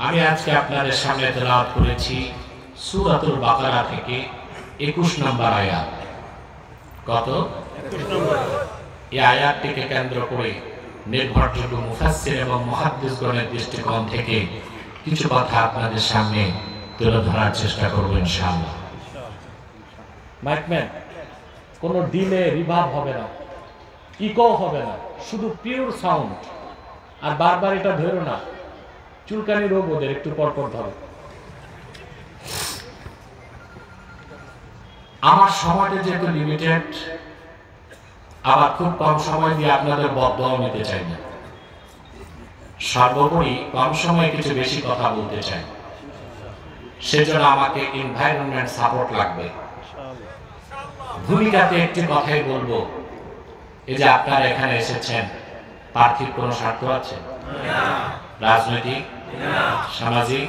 আমি আজকে আপনাদের সামনে তেলাওয়াত করেছি সূরাতুল বাকারা থেকে 21 নম্বর আয়াত। কত? 21 নম্বর। এই আয়াতটিকে কেন্দ্র করে নির্ভরযোগ্য মুফাসসির এবং মুহাদ্দিসগণের দৃষ্টিকোণ থেকে কিছু কথা আপনাদের সামনে তুলে ধরার চেষ্টা করব ইনশাআল্লাহ। মাইকম্যান, কোনো ডিলে রিভার্ব হবে না, ইকো হবে না, শুধু পিওর সাউন্ড। আর বারবার এটা ধরো না, চুলকানি রোগ ওদের, একটু পরপর ধরো। আমার সময়টা যেহেতু লিমিটেড, আবার খুব কম সময় দিয়ে আপনাদের বদদোয়া নিতে চাই না, সর্বোপরি কম সময়ে কিছু বেশি কথা বলতে চাই। সেজন্য আমাকে এনভায়রনমেন্ট সাপোর্ট লাগবে। ভূমিকাতে একটি কথাই বলবো, এই যে আপনারা এখানে এসেছেন, পার্থিব কোনো স্বার্থ আছে? রাজনৈতিক, সামাজিক,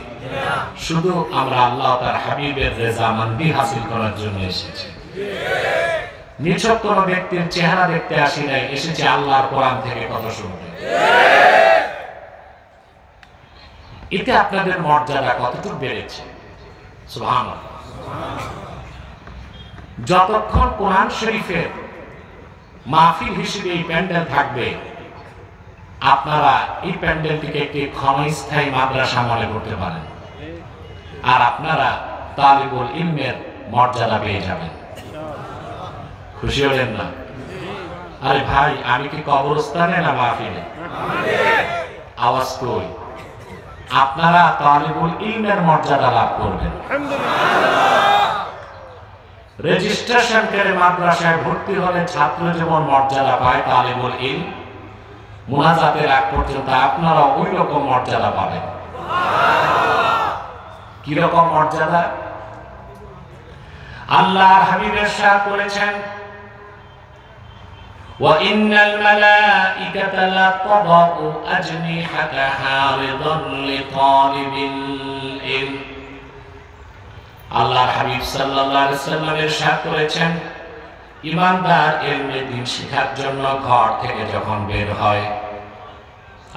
শুধু আমরা আল্লাহ তার হাবিবের রেজামন্দি হাসিল করার জন্য এসেছি। নিছক কোন ব্যক্তির চেহারা দেখতে আসি নাই, এসেছি আল্লাহর কোরআন থেকে কথা শুনতে। এতে আপনাদের মর্যাদা কতটুকু বেড়েছে? সুবহানাল্লাহ। যতক্ষণ কোরআন শরীফের মাহফিল হিসেবে এই প্যান্ডেল থাকবে, আপনারা এই প্যান্ডেলটিকে একটি ক্ষণস্থায়ী মাদ্রাসা মনে করতে পারেন, আর আপনারা তালিবুল ইলমের মর্যাদা পেয়ে যাবেন। খুশি হলেন না? আরে ভাই, আমি কি কবরস্থানে না মাহফিলে? আওয়াজ কই? আপনারা তালিবুল ইলমের মর্যাদা লাভ করবেন। রেজিস্ট্রেশন করে মাদ্রাসায় ভর্তি হলে ছাত্র যেমন মর্যাদা পায় তালিবুল ইলম, মুনাজাতের আগ পর্যন্ত আপনারা ওই রকম মর্যাদা পাবেন। কি রকম মর্যাদা? আল্লাহর হাবিব ইরশাদ করেছেন, ওয়া ইন্নাল মালাইকাতা লা তাদাউ আজনিহাতাহা রিদান লিতালিবিল ইলম। আল্লাহর হাবিব সাল্লাল্লাহু আলাইহি ওয়াসাল্লাম ইরশাদ করেছেন, ঈমানদার ইলমে দ্বীন শিখার জন্য ঘর থেকে যখন বের হয়,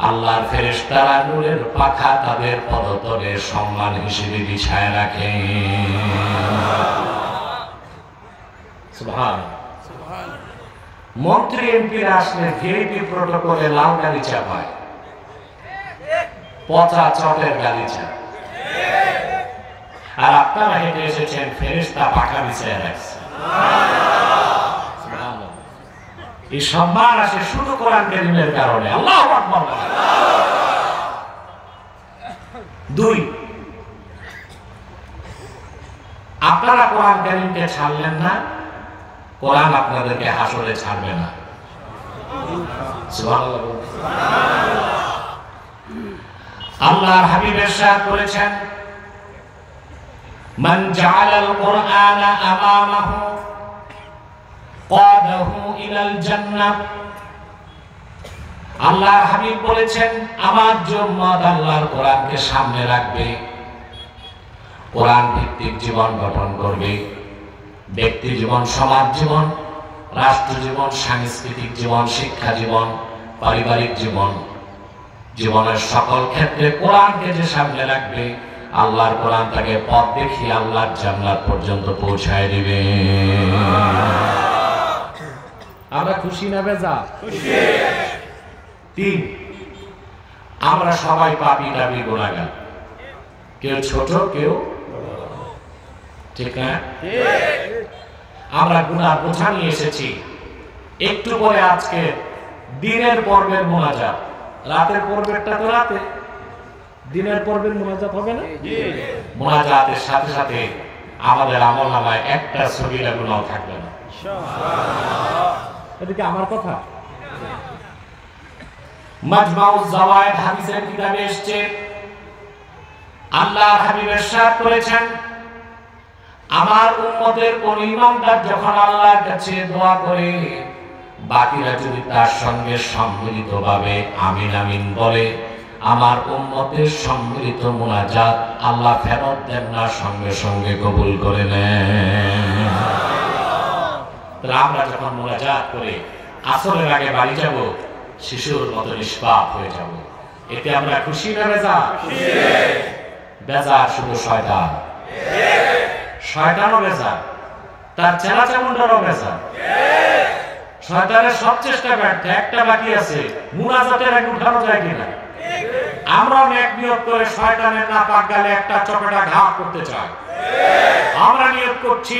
আল্লাহর ফেরেশতারা নূরের পাখা তাদের পদতলে সম্মান হিসেবে বিছায় রাখে। সুবহানাল্লাহ। মন্ত্রী এমপিরা আসলে ভিআইপি প্রটোকলে লাল গালিচা পায়, পচা চটের গালিচা। আর আপনারা হেঁটে এসেছেন, ফেরেশতা পাখা বিছায় রাখছে। এই সম্মান আসে শুধু কোরআন কারীমের কারণে। আল্লাহু আকবার। 2, আপনারা কোরআন কারীমকে ছাড়লেন না, কোরআন আপনাদেরকে হাসরে ছাড়বে না। সুবহানাল্লাহ। আল্লাহর হাবিব ইরশাদ করেছেন, মান জাআলাল কুরআনা আমামাহু ক্বাদাহু ইলাল জান্নাহ। আল্লাহর হাবিব বলেছেন, আমার উম্মত আল্লাহর কোরআনকে সামনে রাখবে, কোরআন ভিত্তিক জীবন গঠন করবে। ব্যক্তি জীবন, সমাজ জীবন, রাষ্ট্র জীবন, সাংস্কৃতিক জীবন, শিক্ষা জীবন, পারিবারিক জীবন, জীবনের সকল ক্ষেত্রে কোরআনকে যে সামনে রাখবে, আল্লাহর কোরআন তাকে পথ দেখিয়ে আল্লাহর জান্নাত পর্যন্ত পৌঁছায় দিবে। আমরা খুশি না বেজা? খুশি। 3, আমরা সবাই পাপী দাবি গুনাহগার, কেউ ছোট কেউ, ঠিক না? আমরা গুনাহ বোঝা নিয়ে এসেছি। একটু পরে আজকে দিনের পর্বের মুনাজাত, রাতের পর্বেরটা তো রাতে, দিনের পর্বের মুনাজাত হবে না? মুনাজাতের সাথে সাথে আমাদের আমলনামায় একটা সগীরা গুনাহ থাকবে না। এদিকে আমার কথা। মাজমাউজ জাওয়ায়েদ হাদিসের কিতাবে এসেছে, আল্লাহর হাবিব ইরশাদ করেছেন, আমার উম্মতের কোন ইমানদার যখন আল্লাহর কাছে দোয়া করে, বাকিরা যদি তার সঙ্গে সম্মিলিতভাবে আমিন আমিন বলে, আমার উম্মতের সম্মিলিত মুনাজাত আল্লাহ ফেরত দেন না, সঙ্গে সঙ্গে কবুল করে নেন। তাহলে আমরা যখন মুনাজাত করে আসরের আগে বাড়ি যাব, শিশুর মতো নিষ্পাপ হয়ে যাব। এতে আমরা খুশি না বেজা? খুশি। বেজার শুধু শয়তান। শয়তানও বেজার, তার চেলা চামুন্ডারও বেজার। শয়তানের সব চেষ্টা ব্যর্থ, একটা বাকি আছে, মুনাজাতের আগে উঠানো যায় কিনা। আমরা নেক নিয়ত করে শয়তানের নাপাক গালে একটা চপেটা ঘাত করতে চাই। আমরা নিয়ত করছি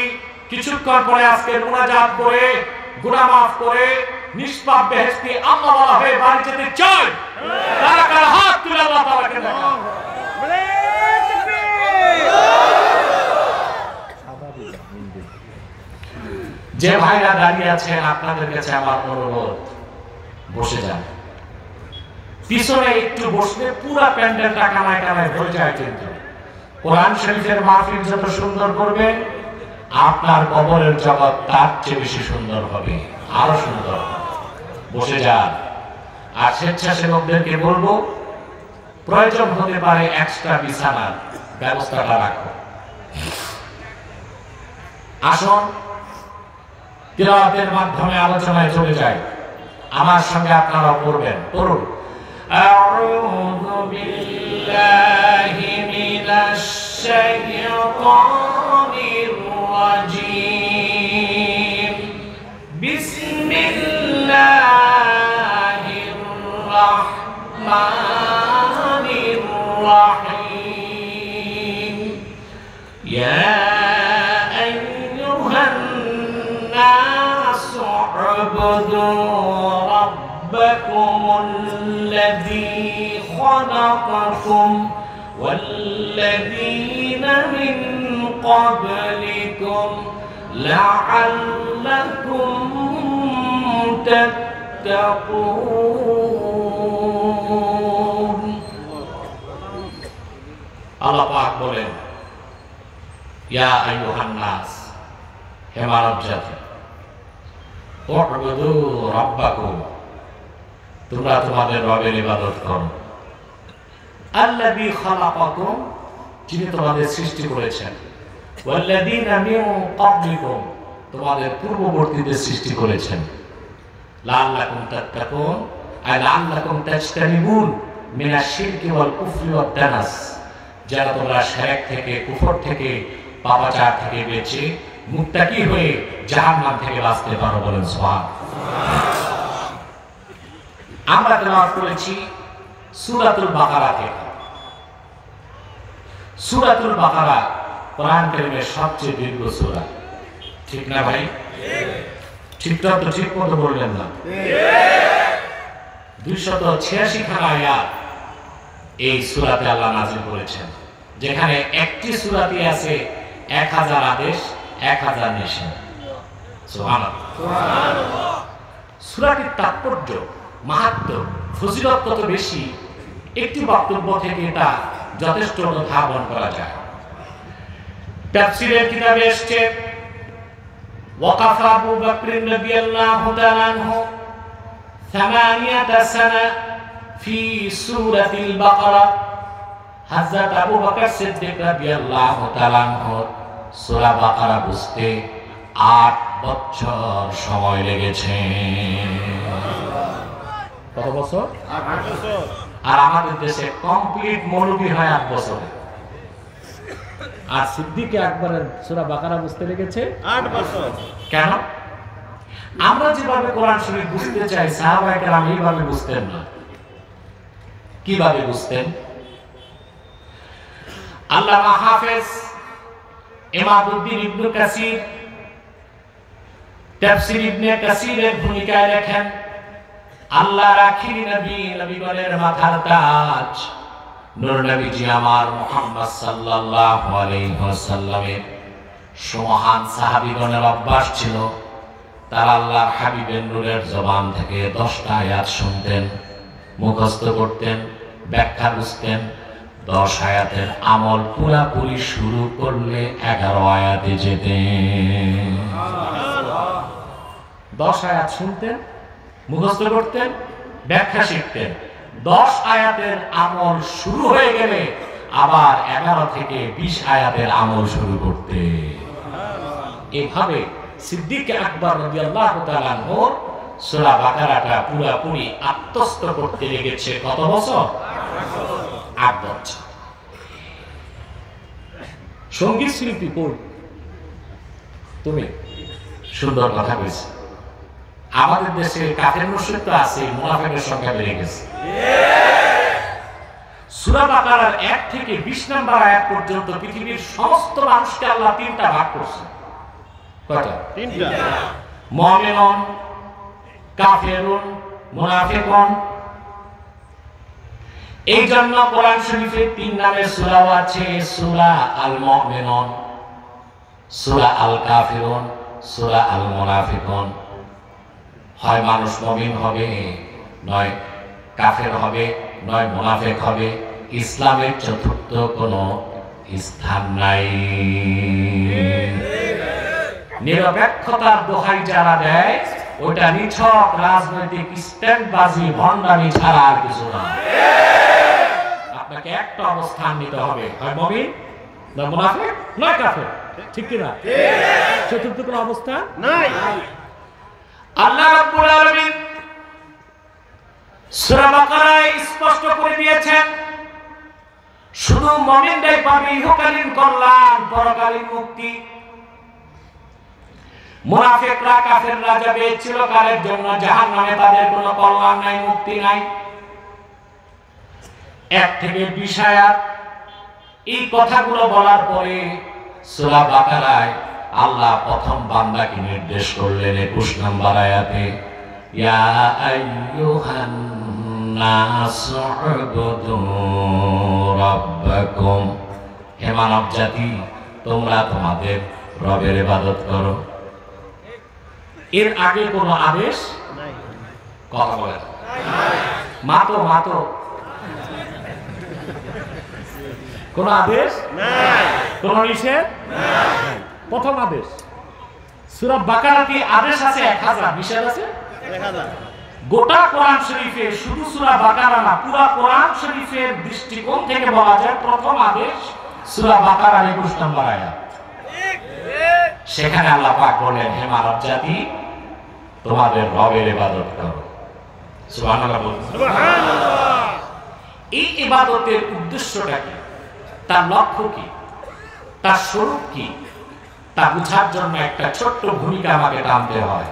কিছুক্ষণ পরে আজকে মুনাজাত করে গুনাহ মাফ করে নিষ্পাপ বেহেশতি আল্লাহ ওয়ালা হয়ে বাড়ি যেতে চাই। কারা কারা হাত তুলে আল্লাহ তাআলাকে দেখান। যে ভাইরা দাঁড়িয়ে আছেন আপনাদের কাছে আমার অনুরোধ, বসে যান। পিছনে একটু বসলে পুরা প্যান্ডেলটা কানায় কানায় ভরে যায়। কিন্তু কোরআন শরীফের মাহফিল যত সুন্দর করবেন আপনার কবরের জগৎ তার চেয়ে বেশি সুন্দর হবে, আরো সুন্দর হবে। বসে যান। আর স্বেচ্ছাসেবকদেরকে বলবো প্রয়োজন হতে পারে এক্সট্রা বিছানার ব্যবস্থাটা রাখো। আসুন তিলাওয়াতের মাধ্যমে আলোচনায় চলে যায়। আমার সঙ্গে আপনারা পড়বেন, পড়ুন। আউযু বিল্লাহি মিনাশ শাইতানির রাজীম। বিসমিল্লাহির রাহমানির রাহিম। ইয়া اعبدوا ربكم الذي خلقكم والذين من قبلكم لعلكم تتقون। আল্লাহ পাক বলেন, ইয়া আইয়ুহান নাস, হে মানব জাতি, উ'বুদু রাব্বাকুম, তোমরা তোমাদের রবের ইবাদত করো। আল্লাযী খালাকাকুম, যিনি তোমাদের সৃষ্টি করেছেন। ওয়াল্লাযীনা মিন ক্বাবলিকুম, তোমাদের পূর্ববর্তীদের সৃষ্টি করেছেন। লাআল্লাকুম তাত্তাকুন, আই লাআল্লাকুম তাজতানিবুন মিনাশ শিরকি ওয়াল কুফরি ওয়াদ দানাস, যারা তোমরা শিরক থেকে, কুফর থেকে, পাপাচার থেকে বেঁচে মুত্তাকি হয়ে জাহান্নাম থেকে বাঁচতে পারো। বলেন সুবহানাল্লাহ। আমরা তেলাওয়াত করেছি সূরাতুল বাকারা থেকে। সূরাতুল বাকারা কোরআন কারীমের সবচেয়ে দীর্ঘ সূরা, ঠিক না ভাই? ঠিকটা তো ঠিক মতো বললেন না। 286 খানা আয়াত এই সূরাতে আল্লাহ নাযিল করেছেন, যেখানে একটি সূরাতে আছে 1000 আদেশ, 1000 নিষেধ। সুবহানাল্লাহ। সূরাটির তাৎপর্য, মাহাত্ম্য, ফজিলত কত বেশি, একটি বক্তব্য থেকে এটা যথেষ্ট অনুধাবন করা যায়। তাফসীরের কিতাবে এসেছে, ওয়াকাফা আবু বকর রাদিয়াল্লাহু তাআলা আনহু 8 সানা ফি সূরাতিল বাকারা। হযরত আবু বকর সিদ্দিক রাদিয়াল্লাহু তাআলা আনহু সূরা বাকারা বুঝতে 8 বছর সময় লেগেছে। কত বছর? 8 বছর। আর আমাদের দেশে কমপ্লিট মৌলবী হয় 8 বছর। আর সিদ্দিক আকবরের সূরা বাকারা বুঝতে লেগেছে 8 বছর। কেন? আমরা যেভাবে কোরআন শরীফ বুঝতে চাই, সাহাবায়ে কেরাম এইভাবে বুঝতেন না। কিভাবে বুঝতেন? আল্লামা হাফেজ ইমাদউদ্দিন ইবনে কাসির তাফসীর ইবনে কাসিরের ভূমিকায় লেখেন, আল্লাহর আখিরি নবী, নবীগণের মাথার তাজ, নূর নবীজি আমার মুহাম্মদ সাল্লাল্লাহু আলাইহি ওয়াসাল্লামের সুমহান সাহাবীগণের অভ্যাস ছিল, তারা আল্লাহর হাবিবের নূরের জবান থেকে 10টা আয়াত শুনতেন, মুখস্থ করতেন, ব্যাখ্যা বুঝতেন। 10 আয়াতের আমল পুরাপুরি শুরু করলে 11 আয়াতে যেতেন। 10 আয়াত শুনতেন, মুখস্থ করতেন, ব্যাখ্যা শিখতেন। 10 আয়াতের আমল শুরু হয়ে গেলে আবার 11 থেকে 20 আয়াতের আমল শুরু করতে। এভাবে সিদ্দিক আকবর রাদিয়াল্লাহু তাআলা আনহু সূরা বাকারাটা পুরোপুরি আত্মস্থ করতে লেগেছে কত বছর? 8 বছর। সঙ্গীত শিল্পী কই? তুমি সুন্দর কথা বলছি। আমাদের দেশে কাফের মুশরিক তো আছে, মুনাফিকের সংখ্যা বেড়ে গেছে। সূরা বাকারার 1 থেকে 20 নম্বর আয়াত পর্যন্ত পৃথিবীর সমস্ত মানুষকে আল্লাহ 3টা ভাগ করেছেন। কয়টা? 3টা। মুমিনুন, কাফিরুন, মুনাফিকুন। এই জন্য কোরআন শরীফে 3 নামের সূরাও আছে। সূরা আল মুমিনুন, সূরা আল কাফিরুন, সূরা আল মুনাফিকুন। হয় মানুষ মুমিন হবে, নয় কাফের হবে, নয় মুনাফিক হবে। ইসলামের চতুর্থ কোনো স্থান নাই। নিরপেক্ষতার দোহাই যারা দেয় ওটা নিছক রাজনৈতিক স্ট্যান্ডবাজি ভণ্ডামি ছাড়া আর কিছু না। আপনাকে একটা অবস্থান নিতে হবে, হয় মুমিন, না মুনাফিক, নয় কাফের। ঠিক কি না? চতুর্থ কোনো অবস্থা নাই। আল্লাহ রাব্বুল আলামিন সূরা বাকারায় স্পষ্ট করে দিয়েছেন, শুধু মুমিনরাই পাবে ইহকালীন কল্যাণ, পরকালীন মুক্তি। মুনাফিকরা, কাফেররা যাবে চিরকালের জন্য জাহান্নামে, তাদের কোনো কল্যাণ নাই, মুক্তি নাই। 1 থেকে 20 আয়াত এই কথাগুলো বলার পরে সূরা বাকারায় আল্লাহ প্রথম বান্দাকে নির্দেশ করলেন 21 নম্বর আয়াতে, ইয়া আইয়ুহান নাসু উবুদু রাব্বাকুম। হে মানব জাতি, তোমরা তোমাদের রবের ইবাদত করো। এর আগে কোনো আদেশ নাই। কথা বলে মাতো মাতো কোন আদেশ নাই। কোন নিষেধ নাই। প্রথম আদেশ। সূরা বাকারাতে আদেশ আছে 1000, নিষেধ আছে 1000। গোটা কোরআন শরীফে শুধু সূরা বাকারা না, পুরো কোরআন শরীফের দৃষ্টিকোণ থেকে বলা যায় প্রথম আদেশ সূরা বাকারার 21 নম্বর আয়াত। সেখানে আল্লাহ পাক বলেন, হে মানব জাতি, তোমাদের রবের ইবাদত করো। সুবহানাল্লাহ বলুন। সুবহানাল্লাহ। এই ইবাদতের উদ্দেশ্যটা কি, তার লক্ষ্য কি, তার স্বরূপ কি, তা বোঝার জন্য একটা ছোট্ট ভূমিকা আমাকে টানতে হয়।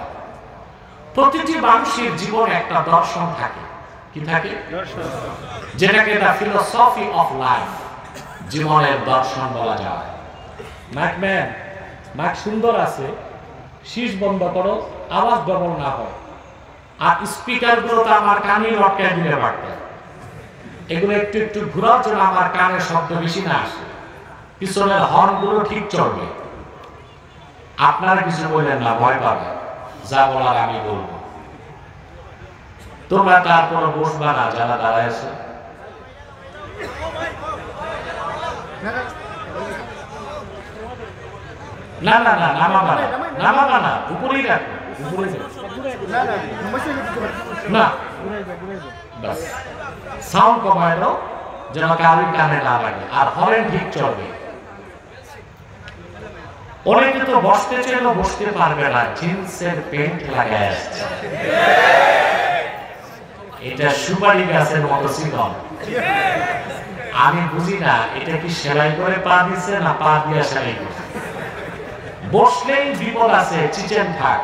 প্রতিটি মানুষের জীবনে একটা দর্শন থাকে। কি থাকে? দর্শন। যেটাকে দ্য ফিলোসফি অফ লাইফ, জীবনের দর্শন বলা যায়। ম্যাকম্যান, মাইক সুন্দর আছে, শীষ বন্ধ করো, আওয়াজ ডবল না হয়। আর স্পিকার গুলো তো আমার কানে লটকায় দিলে পারত, এগুলো একটু একটু ঘোরার জন্য আমার কানে শব্দ বেশি না আসে। পিছনের হর্ন গুলো ঠিক চলবে। আপনারা কিছু বললেন না, ভয় পাবে, যা বলার আমি বলবো। তোমরা তারপরে বসবা না যারা দাঁড়ায় আছে। না না না, নামাবা না, নামাবা না, উপরেই রাখো, উপরেই রাখো। না, বাস সাউন্ড কমায় দাও যেন কারোর কানে না লাগে, আর হরেন ঠিক চলবে। অনেকে তো বসতে চাইলেও বসতে পারবে না, জিন্সের প্যান্ট লাগায় আসছে। এটা সুপারি গাছের মতো চিকন। আমি বুঝি না এটা কি সেলাই করে পা দিচ্ছে না পা দিয়ে সেলাই করছে। বসলেই বিপদ আছে, চিচেন থাক।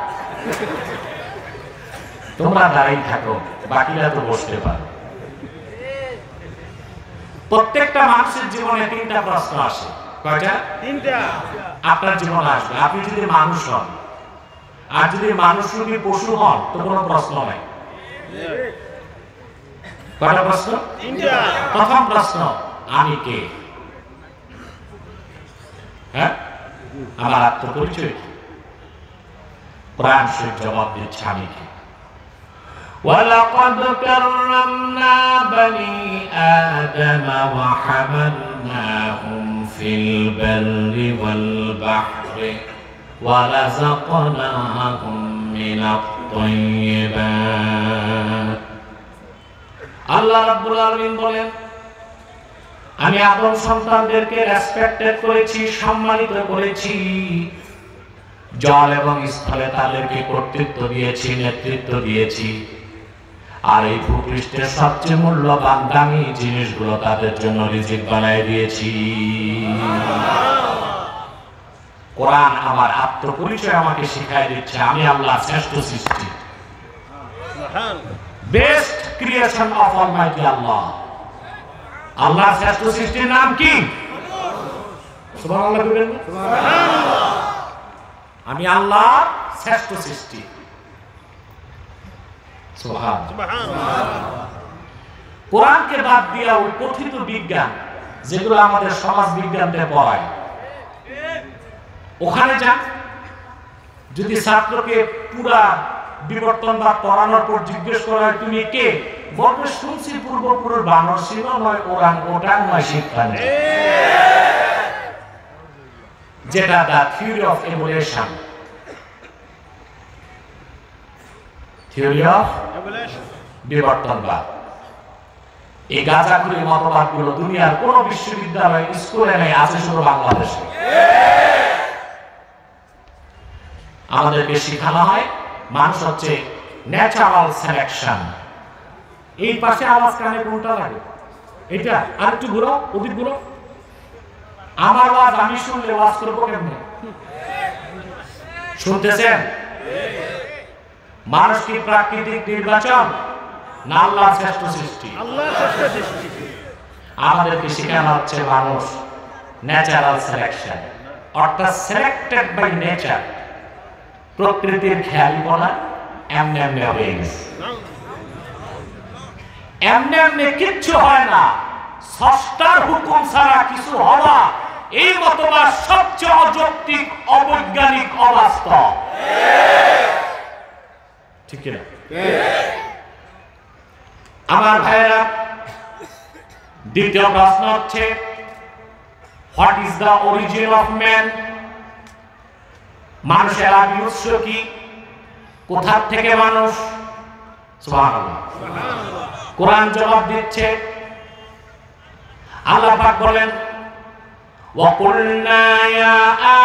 তোমরা দাঁড়িয়ে থাকো, বাকিরা তো বসতে পারো। প্রত্যেকটা মানুষের জীবনে 3টা প্রশ্ন আসে। কয়টা? 3টা। আপনার জীবনে আসবে। আপনি যদি মানুষ হন, আর যদি মানুষ যদি পশু হন, তো কোনো প্রশ্ন নাই। কয়টা প্রশ্ন? 3টা। প্রথম প্রশ্ন, আমি কে? হ্যাঁ, আমার আত্মপরিচয় কি? কোরআন শরীফ জবাব দিচ্ছে, আমি কে। وَلَقَدْ كَرَّمْنَا بَنِي آدَمَ وَحَمَلْنَاهُمْ فِي الْبَرِّ وَالْبَحْرِ وَرَزَقْنَاهُمْ مِنَ الطَّيِّبَاتِ। আল্লাহ রাব্বুল আলামিন বলেন, আমি আদম সন্তানদেরকে রেসপেক্টেড করেছি, সম্মানিত করেছি। জল এবং স্থলে তাদেরকে কর্তৃত্ব দিয়েছি, নেতৃত্ব দিয়েছি। আর এই ভূপৃষ্ঠের সবচেয়ে মূল্যবান দামি জিনিসগুলো তাদের জন্য রিজিক বানায় দিয়েছি। কোরআন আমার আত্মপরিচয় আমাকে শিখাই দিচ্ছে আমি আল্লাহ শ্রেষ্ঠ সৃষ্টি, বেস্ট ক্রিয়েশন অফ অলমাইটি আল্লাহ। আল্লাহর শ্রেষ্ঠ সৃষ্টির নাম কি? সুবহানাল্লাহ বলবেন না? সুবহানাল্লাহ। আমি আল্লাহ শ্রেষ্ঠ সৃষ্টি। সুবহানাল্লাহ। কোরআনকে বাদ দিয়া ওই কথিত বিজ্ঞান যেগুলো আমাদের সমাজ বিজ্ঞানতে পড়ায় ওখানে যান, যদি ছাত্রকে পুরা বিবর্তনবাদ পড়ানোর পর জিজ্ঞেস করা হয় তুমি কে, বলবে শুনছি পূর্বপুরুষ বানর ছিল, নয় ওরাং ওটাং নয় শিবপ্রাণী, যেটা the theory of evolution, theory of বিবর্তনবাদ। এই গাঁজাখুরি মতবাদগুলো দুনিয়ার কোন বিশ্ববিদ্যালয় স্কুলে নেই, আছে শুধু বাংলাদেশে। আমাদেরকে শেখানো হয় মানুষ হচ্ছে ন্যাচারাল সিলেকশন। এই পাশে আওয়াজ কানে কোনটা লাগে? এটা আর একটু ঘুরো, ওদিক ঘুরো। আমার আওয়াজ আমি শুনলে ওয়াজ করবো কেমনে? শুনতেছেন? মানুষ কি প্রাকৃতিক নির্বাচন না আল্লাহর শ্রেষ্ঠ সৃষ্টি? আমাদেরকে শেখানো হচ্ছে মানুষ ন্যাচারাল সিলেকশন, অর্থাৎ সিলেক্টেড বাই নেচার। প্রকৃতির খেয়াল বলা এমনি এমনি হয়ে গেছে, এমনি এমনি কিচ্ছু হয় না, স্রষ্টার হুকুম ছাড়া কিছু হওয়া এই মতবাদ সবচেয়ে অযৌক্তিক, অবৈজ্ঞানিক, অবাস্তব। ঠিক না? আমার ভাইয়েরা, দ্বিতীয় প্রশ্ন হচ্ছে what is the origin of man? মানুষের আদি উৎস কি? কোথা থেকে মানুষ? সুবহানাল্লাহ। কোরআন জবাব দিচ্ছে। আল্লাহ পাক বলেন وَقُلْنَا يَا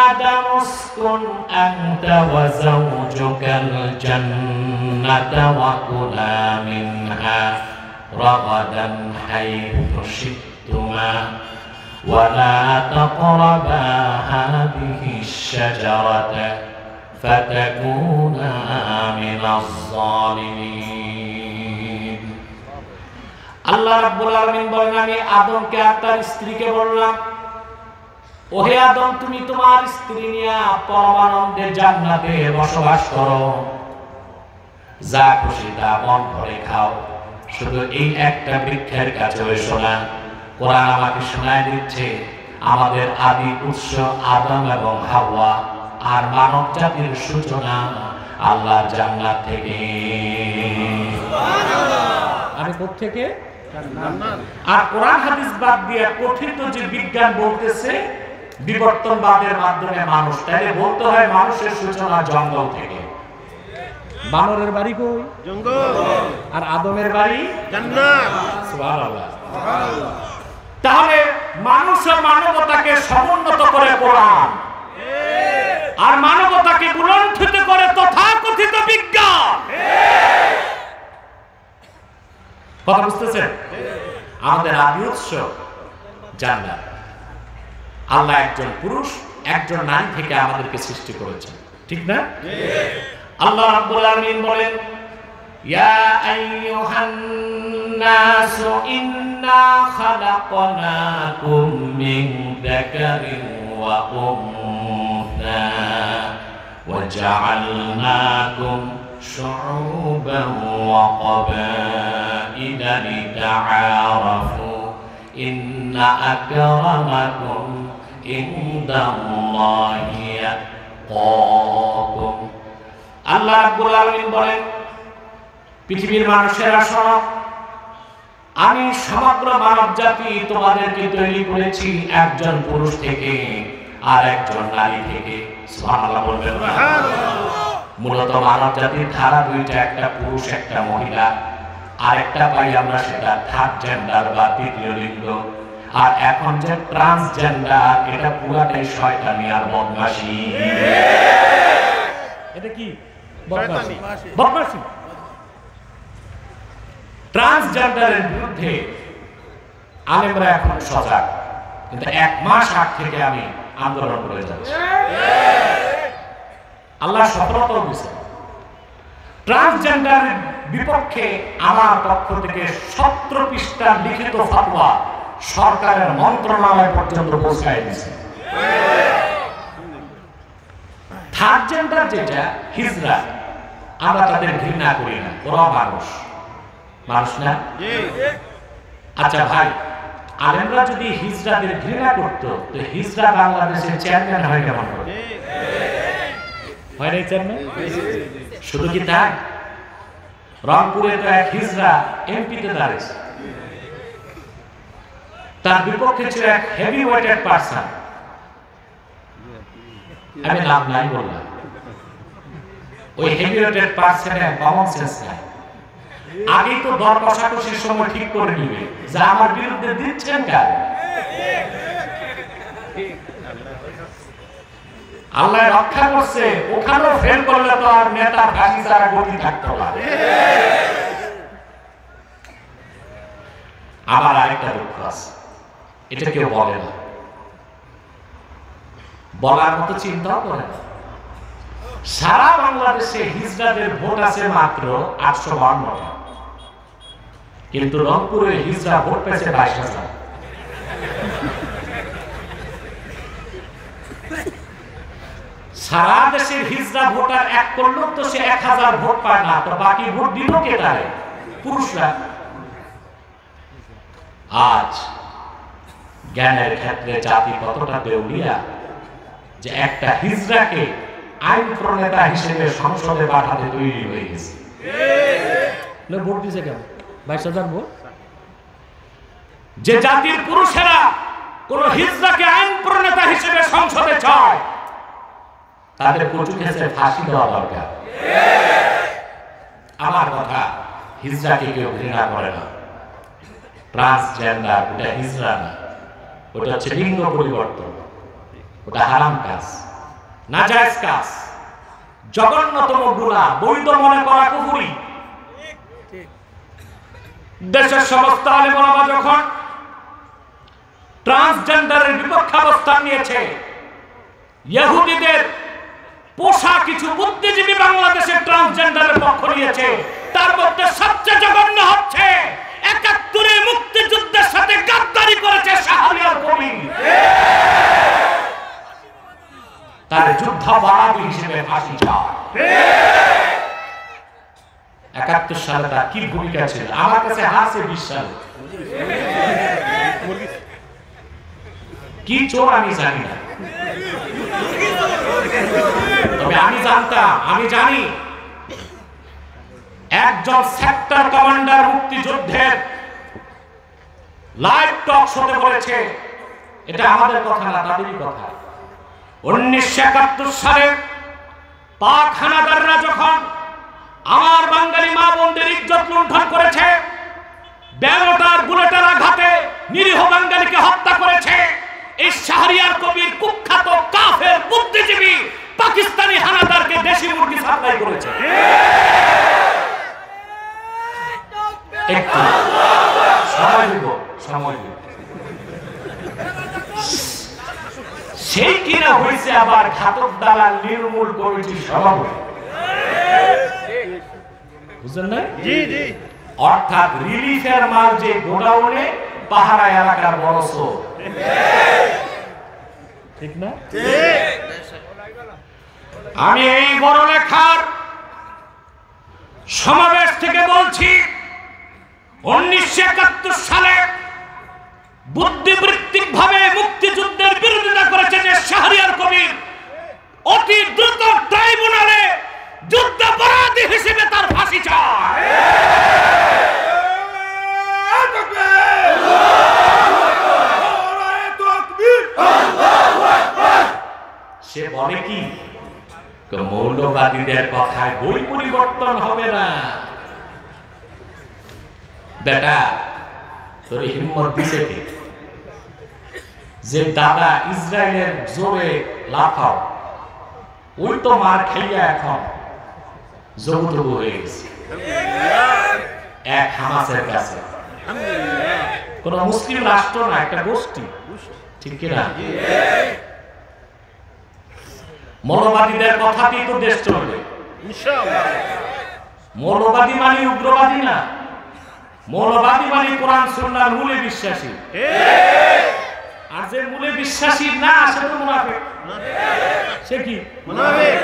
آدَمُ اسْكُنْ أَنْتَ وَزَوْجُكَ الْجَنَّةَ وَكُلَا مِنْهَا رَغَدًا حَيْثُ شِئْتُمَا وَلَا تَقْرَبَا هَذِهِ الشَّجَرَةَ فَتَكُونَا مِنَ الظَّالِمِينَ। আল্লাহ রাব্বুল আলামিন বলেন আমি আদমকে আর তার স্ত্রীকে বললাম, ওহে আদম তুমি তোমার স্ত্রী নিয়ে পরমানন্দে জান্নাতে বসবাস করো, যা খুশি তা মন ভরে খাও, শুধু এই একটা বৃক্ষের কাছে এসো না। কোরআন আমাকে শোনায় দিচ্ছে আমাদের আদি উৎস আদম এবং হাওয়া, আর মানব জাতির সূচনা আল্লাহর জান্নাত থেকে। আমি কোত্থেকে? আর কোরআন হাদিস বাদ দিয়ে কথিত যে বিজ্ঞান বলতেছে বিবর্তনবাদের মাধ্যমে মানুষ, তাহলে বলতে হয় মানুষের সূচনা জঙ্গল থেকে। বানরের বাড়ি কই? জঙ্গল। আর আদমের বাড়ি জান্নাত। সুবহানাল্লাহ। তাহলে মানুষ ও মানবতাকে সমুন্নত করে কোরআন, আর মানবতাকে বুলন্দিত করে তথাকথিত বিজ্ঞান। কথা বুঝতেছেন? আমাদের আদি উৎস জান্নাত। আল্লাহ একজন পুরুষ একজন নারী থেকে আমাদেরকে সৃষ্টি করেছেন, ঠিক না? আল্লাহ রাব্বুল আলামিন বলেন ইয়া আইয়ুহান নাসু ইন্না খালাকনাকুম মিন যাকারিন ওয়া উনসা ওয়া জাআলনাকুম শুউবান ওয়া ক্বাবাইলা লিতাআরাফু ইন্না আকরামাকুম ইনদাল্লাহি আতকাকুম। আল্লাহ রাব্বুল আলামিন বলেন পৃথিবীর মানুষেরা শোনো, আমি সমগ্র মানব জাতি তোমাদেরকে তৈরি করেছি একজন পুরুষ থেকে আর একজন নারী থেকে। সুবহানাল্লাহ বলবেন। মূলত মানব জাতির ধারা দুইটা, একটা পুরুষ একটা মহিলা, আরেকটা পাই আমরা সেটা থার্ড জেন্ডার বা তৃতীয় লিঙ্গ। আর এখন যে ট্রান্সজেন্ডার, এটা পুরাটাই শয়তানি আর বদমাশি। এটা কি? বদমাশি। বদমাশি। ট্রান্সজেন্ডারের বিরুদ্ধে আলেমরা এখন সজাগ, কিন্তু 1 মাস আগ থেকে আমি আন্দোলন করে যাচ্ছি। আল্লাহ সফলতাও দিয়েছে। ট্রান্সজেন্ডারের বিপক্ষে আমার পক্ষ থেকে 17 পৃষ্ঠার লিখিত ফতোয়া সরকারের মন্ত্রণালয় পর্যন্ত পৌঁছায় দিয়েছে। থার্ড জেন্ডার যেটা হিজড়া, আমরা তাদের ঘৃণা করি না, ওরা মানুষ, মানুষ না? আচ্ছা ভাই, আলেমরা যদি হিজড়াদের ঘৃণা করতো তো হিজড়া বাংলাদেশের চেয়ারম্যান হয় কেমন করে? হয় না চেয়ারম্যান? শুধু কি তাই? রংপুরে তো এক হিজড়া এমপিতে দাঁড়িয়েছে, তার বিপক্ষে ছিল এক হেভি ওয়েটেড পারসন, আমি নাম নাই বললাম। ওই হেভি ওয়েটেড পারসনের কমন সেন্স নাই, আগেই তো দর কষাকষির সময় ঠিক করে নিবে যে আমার বিরুদ্ধে দিচ্ছেন কার। আল্লাহ রক্ষা করছে, ওখানেও ফেল করলে তো আর নেতার ফাঁসি ছাড়া গতি থাকতে পারে। আবার আরেকটা দুঃখ আছে, এটা কেউ বলে না, বলার মতো চিন্তাও করে না। সারা বাংলাদেশে হিজড়াদের ভোট আছে মাত্র 852টা, কিন্তু রংপুরে হিজড়া ভোট পেয়েছে 22,000। সারা দেশের হিজড়া ভোটার এক করলেও তো সে 1000 ভোট পায় না, তো বাকি ভোট দিল কে? তারে পুরুষরা। আজ জ্ঞানের ক্ষেত্রে জাতি কতটা দেউলিয়া যে একটা হিজড়াকে আইন প্রণেতা হিসেবে সংসদে পাঠাতে তৈরি হয়ে গেছে। ভোট দিছে কেন? 22,000 ভোট। যে জাতির পুরুষেরা কোন হিজড়াকে আইন প্রণেতা হিসেবে সংসদে চায়, তাদের কচু ক্ষেত্রে ফাঁসি দেওয়া দরকার। আমার কথা, হিজড়াকে কেউ ঘৃণা করে না। ট্রান্সজেন্ডার ওটা হিজড়া না, ওটা হচ্ছে লিঙ্গ পরিবর্তন, ওটা হারাম কাজ, নাজায়েজ কাজ, জঘন্যতম গুনাহ, বৈধ মনে করা কুফরি। দেশের সমস্ত আলেম ওলামা যখন ট্রান্সজেন্ডারের বিপক্ষে অবস্থান নিয়েছে, ইহুদিদের পোষা কিছু বুদ্ধিজীবী বাংলাদেশের ট্রান্সজেন্ডারের পক্ষ নিয়েছে, তার মধ্যে সবচেয়ে জঘন্য হচ্ছে ৭১ মুক্তিযুদ্ধের সাথে গাদ্দারি করেছে শাহরিয়ার কবির। তার যুদ্ধাপরাধী হিসেবে ফাঁসি চায়। ৭১ সালে তার কি ভূমিকা ছিল আমার কাছে আছে 20 সালে। কি চোর আমি জানি না, তবে আমি জানতাম, আমি জানি একজন সেক্টর কমান্ডার মুক্তিযুদ্ধের লাইভ টক শোতে বলেছে, এটা আমাদের কথা না, তাদেরই কথা। 1971 সালে পাক হানাদাররা যখন আমার বাঙালি মা বোনদের ইজ্জত লুণ্ঠন করেছে, ব্যারোটার বুলেটের আঘাতে নিরীহ বাঙালিকে হত্যা করেছে, এই শাহরিয়ার কবির কুখ্যাত কাফের বুদ্ধিজীবী পাকিস্তানি হানাদারকে দেশি মুরগি সাপ্লাই করেছে। একটু সময় দিব, সময় দিব। সেই কিনা হয়েছে আবার ঘাতক দালাল নির্মূল কমিটির সভাপতি, বুঝলেন না? জি জি। অর্থাৎ রিলিফের মাল যে গোডাউনে পাহারা এলাকার বড় চোর, ঠিক না? আমি এই বড় লেখার সমাবেশ থেকে বলছি, 1971 সালে বুদ্ধিবৃত্তিক ভাবে মুক্তিযুদ্ধের বিরোধিতা করেছে যে শাহরিয়ার কবির, অতি দ্রুত ট্রাইব্যুনালে যুদ্ধাপরাধী হিসেবে তার ফাঁসি চায়। সে বলে কি, মৌলবাদীদের কথায় বই পরিবর্তন হবে না। বেটা, তোর হিম্মত দিছে কি যে দাদা ইসরায়েলের জোরে লাফাও, ওই তো মার খাইয়া এখন জবুতবু হয়ে গেছে এক হামাসের কাছে। কোন মুসলিম রাষ্ট্র না, একটা গোষ্ঠী, ঠিক কিনা? মৌলবাদীদের কথাতেই তো দেশ চলবে। ইনশাআল্লাহ। মৌলবাদী মানে উগ্রবাদী না, মৌলবাদী মানে কোরআন সুন্নাহর মূলে বিশ্বাসী। আর যে মূলে বিশ্বাসী না সে তো মুনাফিক। সে কি? মুনাফিক।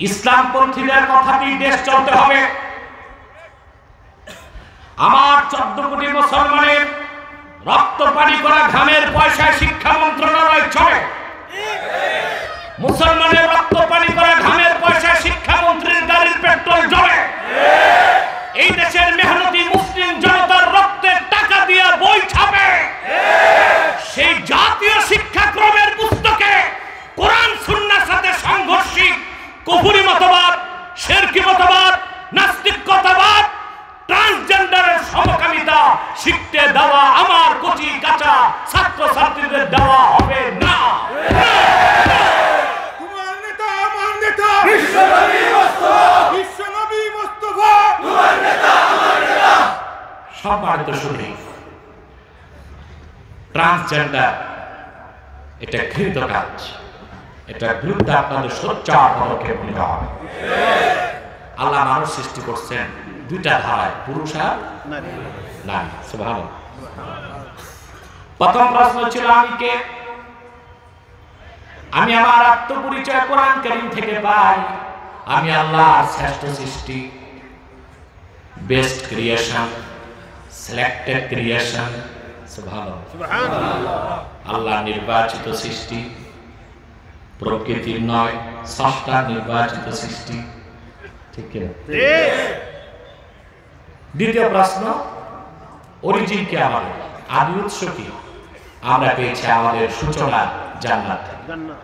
ইসলামপন্থীদের কথাতেই দেশ চলতে হবে। আমার 14 কোটি মুসলমানের রক্ত পানি করা ঘামের পয়সায় শিক্ষা মন্ত্রণালয় চলে। মুসলমানের রক্ত পানি করা ঘামের পয়সায় শিক্ষামন্ত্রীর গাড়ির পেট্রোল জ্বলে। এই দেশের মেহনতি মুসলিম জনতার রক্তের টাকা দিয়ে বই ছাপে। সেই জাতীয় শিক্ষাক্রমের পুস্তকে কোরআন সুন্নাহর সাথে সাংঘর্ষিক কুফরি মতবাদ, শিরকি মতবাদ, নাস্তিকতাবাদ, ট্রান্সজেন্ডারের সমকামিতা শিখতে দেওয়া আমার কচি কাঁচা ছাত্র ছাত্রীদের দেওয়া হবে না। তোমার নেতা আমার নেতা বিশ্বনবী মুস্তাফা, বিশ্বনবী মুস্তাফা তোমার নেতা আমার নেতা। সম্মানিত শুধু ট্রান্সজেন্ডার এটা ঘৃণিত কাজ, এটার বিরুদ্ধে আপনাদের সোচ্চার পদক্ষেপ নিতে হবে। আল্লাহ মানুষ সৃষ্টি করছেন দুইটা ধারায়, পুরুষ আর নারী। নারী। সুবহানাল্লাহ। প্রথম প্রশ্ন ছিল আমি কে? আমি আমার আত্মপরিচয় কোরআন কারীম থেকে পাই। আমি আল্লাহর শ্রেষ্ঠ সৃষ্টি, বেস্ট ক্রিয়েশন, সিলেক্টেড ক্রিয়েশন। সুবহানাল্লাহ। সুবহানাল্লাহ। আল্লাহ নির্বাচিত সৃষ্টি, প্রকৃতির নয়, স্রষ্টার নির্বাচিত সৃষ্টি। ঠিক কি? দ্বিতীয় প্রশ্ন, অরিজিন কি আমাদের, আদি উৎস কি? আমরা পেয়েছি আমাদের সূচনা জান্নাত থেকে। জান্নাত।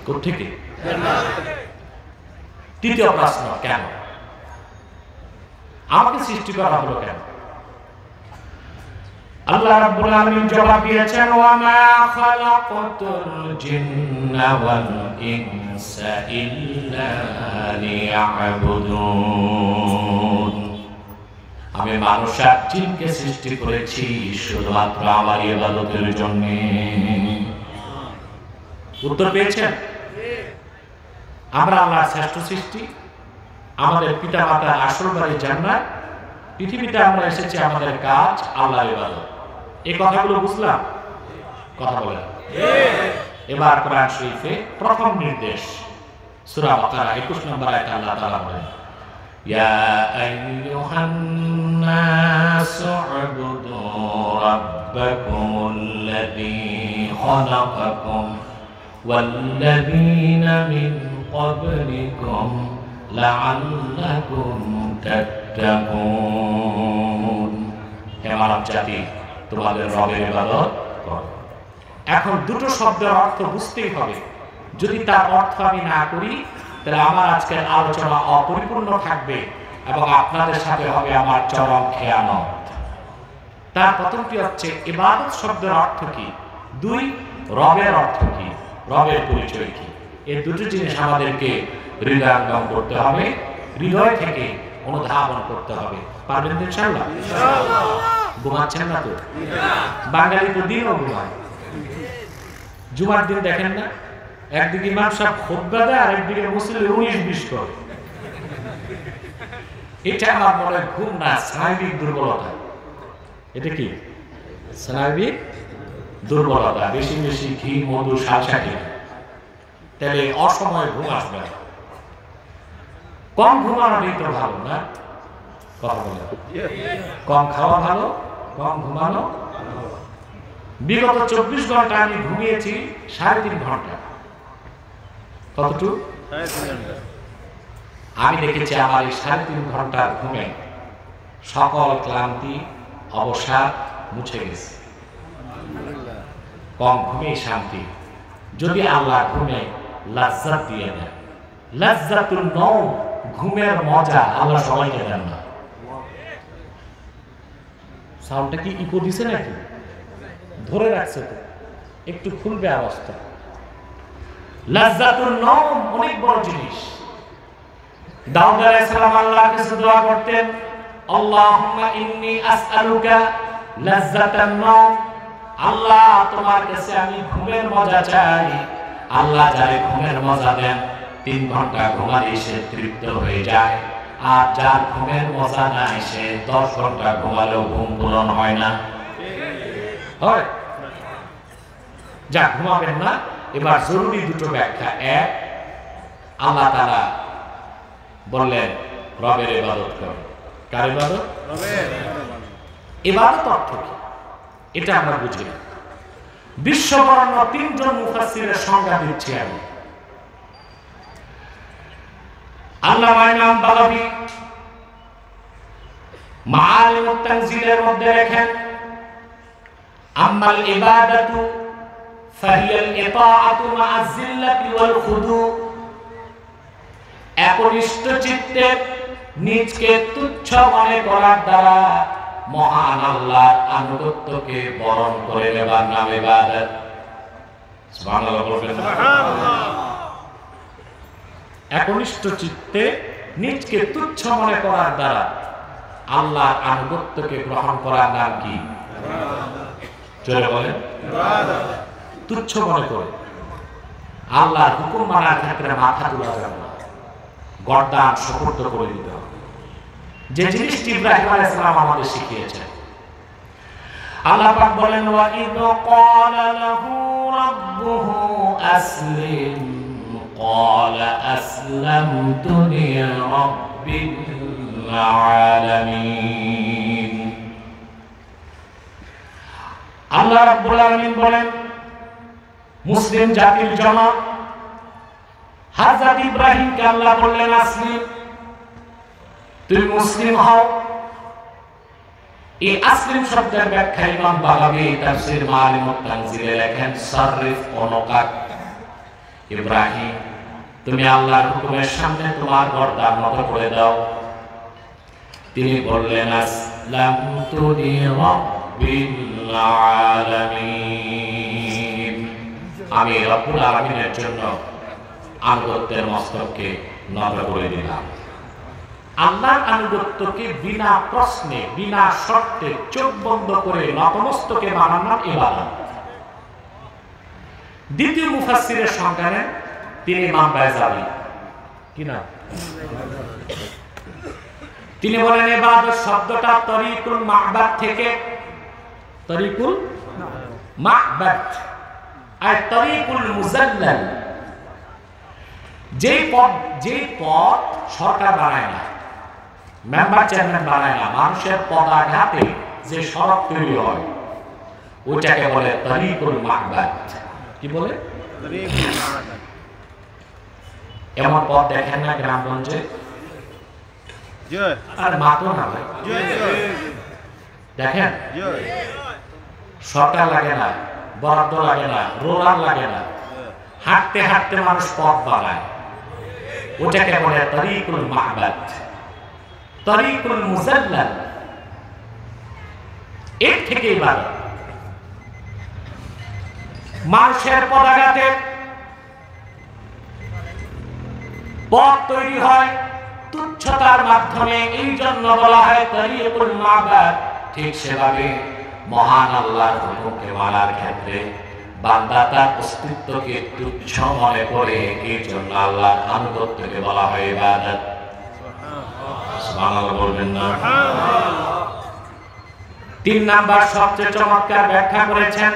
কোত্থেকে? জান্নাত। তৃতীয় প্রশ্ন, কেন আমাকে সৃষ্টি করা হলো কেন? আল্লাহ রাব্বুল আলামিন জবাব দিয়েছেন, ওয়া মা খালাকাতুল জিন্না ওয়াল ইনসা ইল্লা লিয়াবুদুন। আমি মানুষ আর জিনকে সৃষ্টি করেছি শুধুমাত্র আমার ইবাদতের জন্য। উত্তর পেয়েছেন? আমরা আল্লাহর শ্রেষ্ঠ সৃষ্টি, আমাদের পিতা মাতার আসল বাড়ি জান্নাত, পৃথিবীতে আমরা এসেছি আমাদের কাজ আল্লাহর ইবাদত। এই কথাগুলো বুঝলাম? কথা বলেন। এবার কোরআন শরীফে প্রথম নির্দেশ, সূরা বাকারা 21 নম্বর আয়াতে আল্লাহ তাআলা বলেন, ইয়া আইয়ুহান নাসু উবুদু রাব্বাকুমুল্লাযী খালাকাকুম ওয়াল্লাযীনা মিন ক্বাবলিকুম লাআল্লাকুম তাত্তাকুন। হে মানব জাতি, তোমাদের রবের ইবাদত করো। এখন দুটো শব্দের অর্থ বুঝতেই হবে। যদি তার অর্থ আমি না করি তাহলে আমার আজকের আলোচনা অপরিপূর্ণ থাকবে এবং আপনাদের সাথে হবে আমার চরম খেয়ানত। তার প্রথমটি হচ্ছে ইবাদত শব্দের অর্থ কি, দুই রবের অর্থ কি, রবের পরিচয় কি। এই দুটো জিনিস আমাদেরকে হৃদয়ঙ্গম করতে হবে, হৃদয় থেকে অনুধাবন করতে হবে। পারবেন তো ইনশাআল্লাহ? ঘুমাচ্ছেন না তো? বাঙালি তো দিনও ঘুমায়। জুমার দিন দেখেন না, একদিকে ইমাম সাহেব খুতবা দেয় আর একদিকে মুসল্লি 19-20 করে। এটা আমার মনে হয় ঘুম না, স্নায়বিক দুর্বলতা। এটা কি? স্নায়বিক দুর্বলতা। বেশি বেশি ঘি মধু সালসা খেয়ে তাহলে অসময়ে ঘুম আসবে না। কম ঘুমানোটাই তো ভালো না? কথা বলে কম খাওয়া ভালো, কম ঘুমানো। বিগত 24 ঘন্টা আমি ঘুমিয়েছি 3.5 ঘন্টা। কতটুকু? 3.5 ঘন্টা। আমি দেখেছি আমার এই 3.5 ঘন্টার ঘুমে সকল ক্লান্তি অবসাদ মুছে গেছে। কম ঘুমে শান্তি। যদি আল্লাহ ঘুমে লাজ্জাত দিয়ে দেন, লাজ্জাতুন নওম, ঘুমের মজা আল্লাহ সবাইকে দেন না। সাউন্ডটা কি ইকো দিছে নাকি? ধরে রাখছে তো, একটু খুলবে আওয়াজটা। লাজ্জাতুন নওম অনেক বড় জিনিস। দাউদ আলাইহিস সালাম আল্লাহর কাছে দোয়া করতেন, আল্লাহুম্মা ইন্নী আসআলুকা লাজ্জাতান নওম আল্লাহ তোমার কাছে আমি ঘুমের মজা চাই। আল্লাহ যারে ঘুমের মজা দেন 3 ঘন্টা ঘুমালে সে তৃপ্ত হয়ে যায়, আর যার ঘুমের মজা নাই সে 10 ঘন্টা ঘুমালেও ঘুম পূরণ হয় না। হয় যা ঘুমাবেন না। এবার জরুরি দুটো ব্যাখ্যা। এক, আল্লাহ তাআলা বললেন রবের ইবাদত করো। কার ইবাদত? রবের। ইবাদত অর্থ কি এটা আমরা বুঝি না। বিশ্ববরেণ্য 3 জন মুফাসসিরের সংজ্ঞা দিচ্ছি আমি। আল্লামা ইমাম বাগাবী মাআলিমুত তানজিলের মধ্যে লেখেন, আম্মাল ইবাদাতু ফাহিয়াল ইতাআতু মা'আজ জিল্লাতি ওয়াল খুদু। একনিষ্ঠ চিত্তে নিজকে তুচ্ছ মনে করার দ্বারা মহান আল্লাহর আনুগত্যকে বরণ করে নেবার নাম ইবাদত। সুবহানাল্লাহ বলবেন। একনিষ্ঠ চিত্তে নিজকে তুচ্ছ মনে করার দ্বারা আল্লাহর আনুগত্যকে গ্রহণ করার নাম কি? জোরে বলেন। তুচ্ছ মনে করে আল্লাহর হুকুম মানার ক্ষেত্রে মাথা তোলা যাবে না, গর্দান সুপর্দ করে দিতে হবে। যে জিনিসটি ইব্রাহিম আলাইহিস সালাম আমাদের শিখিয়েছেন। আল্লাহ পাক বলেন, ওয়া ইয ক্বালা লাহু রাব্বুহু আসলিম ক্বালা আসলামতু লিরাব্বিল আলামিন। আল্লাহ রাব্বুল আলামিন বলেন, মুসলিম জাতির জনক হযরত ইব্রাহিমকে আল্লাহ বললেন আসলিম, তুমি মুসলিম হও। এই আসলিম শব্দের ব্যাখ্যা ইমাম বাগাবী তাফসীর মাআলিমুত তানজিলে লেখেন, সাররিফ ওনকাক, ইব্রাহিম তুমি আল্লাহর হুকুমের সামনে তোমার গর্দান নত করে দাও। তিনি বললেন আসলামতু লিরাব্বিল আলামিন, আমি রব্বুল আলামিনের জন্য আনুগত্যের মস্তককে নত করে দিলাম। আল্লাহর আনুগত্যকে বিনা প্রশ্নে বিনা শর্তে চোখ বন্ধ করে নতমস্তকে মানার ইবাদত। দ্বিতীয় মুফাসসিরের সংজ্ঞা নেন তিনি ইমাম বাইজাবি। কি না? তিনি বলেন ইবাদত শব্দটা তরিকুল মা'বাদ থেকে, তরিকুল মা'বাদ আর তরিকুল মুজাল্লাল, যে পথ সরকার বানায় না, মেম্বার চেয়ারম্যান বানায় না, মানুষের পদাঘাতে যে সড়ক তৈরি হয় ওইটাকে বলে তরিকুল মা'বাদ। কি বলে? এমন পথ দেখেন না গ্রামগঞ্জে? আর মাতো না ভাই, দেখেন সরকার লাগে না, বরাদ্দ লাগে না, রোলার লাগে না, হাঁটতে হাঁটতে মানুষ পথ বানায়, ওটাকে বলে তরিকুল মা'বাদ। তরিকুল মুজাল্লাল এর থেকে ইবাদত। মানুষের পদাঘাতে পথ তৈরি হয় তুচ্ছতার মাধ্যমে, এই জন্য বলা হয় তরিকুল মা'বাদ। ঠিক সেভাবে মহান আল্লাহর হুকুমকে মানার ক্ষেত্রে বান্দা তার অস্তিত্বকে তুচ্ছ মনে করে, এই জন্য আল্লাহর আনুগত্যকে বলা হয় ইবাদত। সুবহানাল্লাহ বলবেন না? 3 নাম্বার সবচেয়ে চমৎকার ব্যাখ্যা করেছেন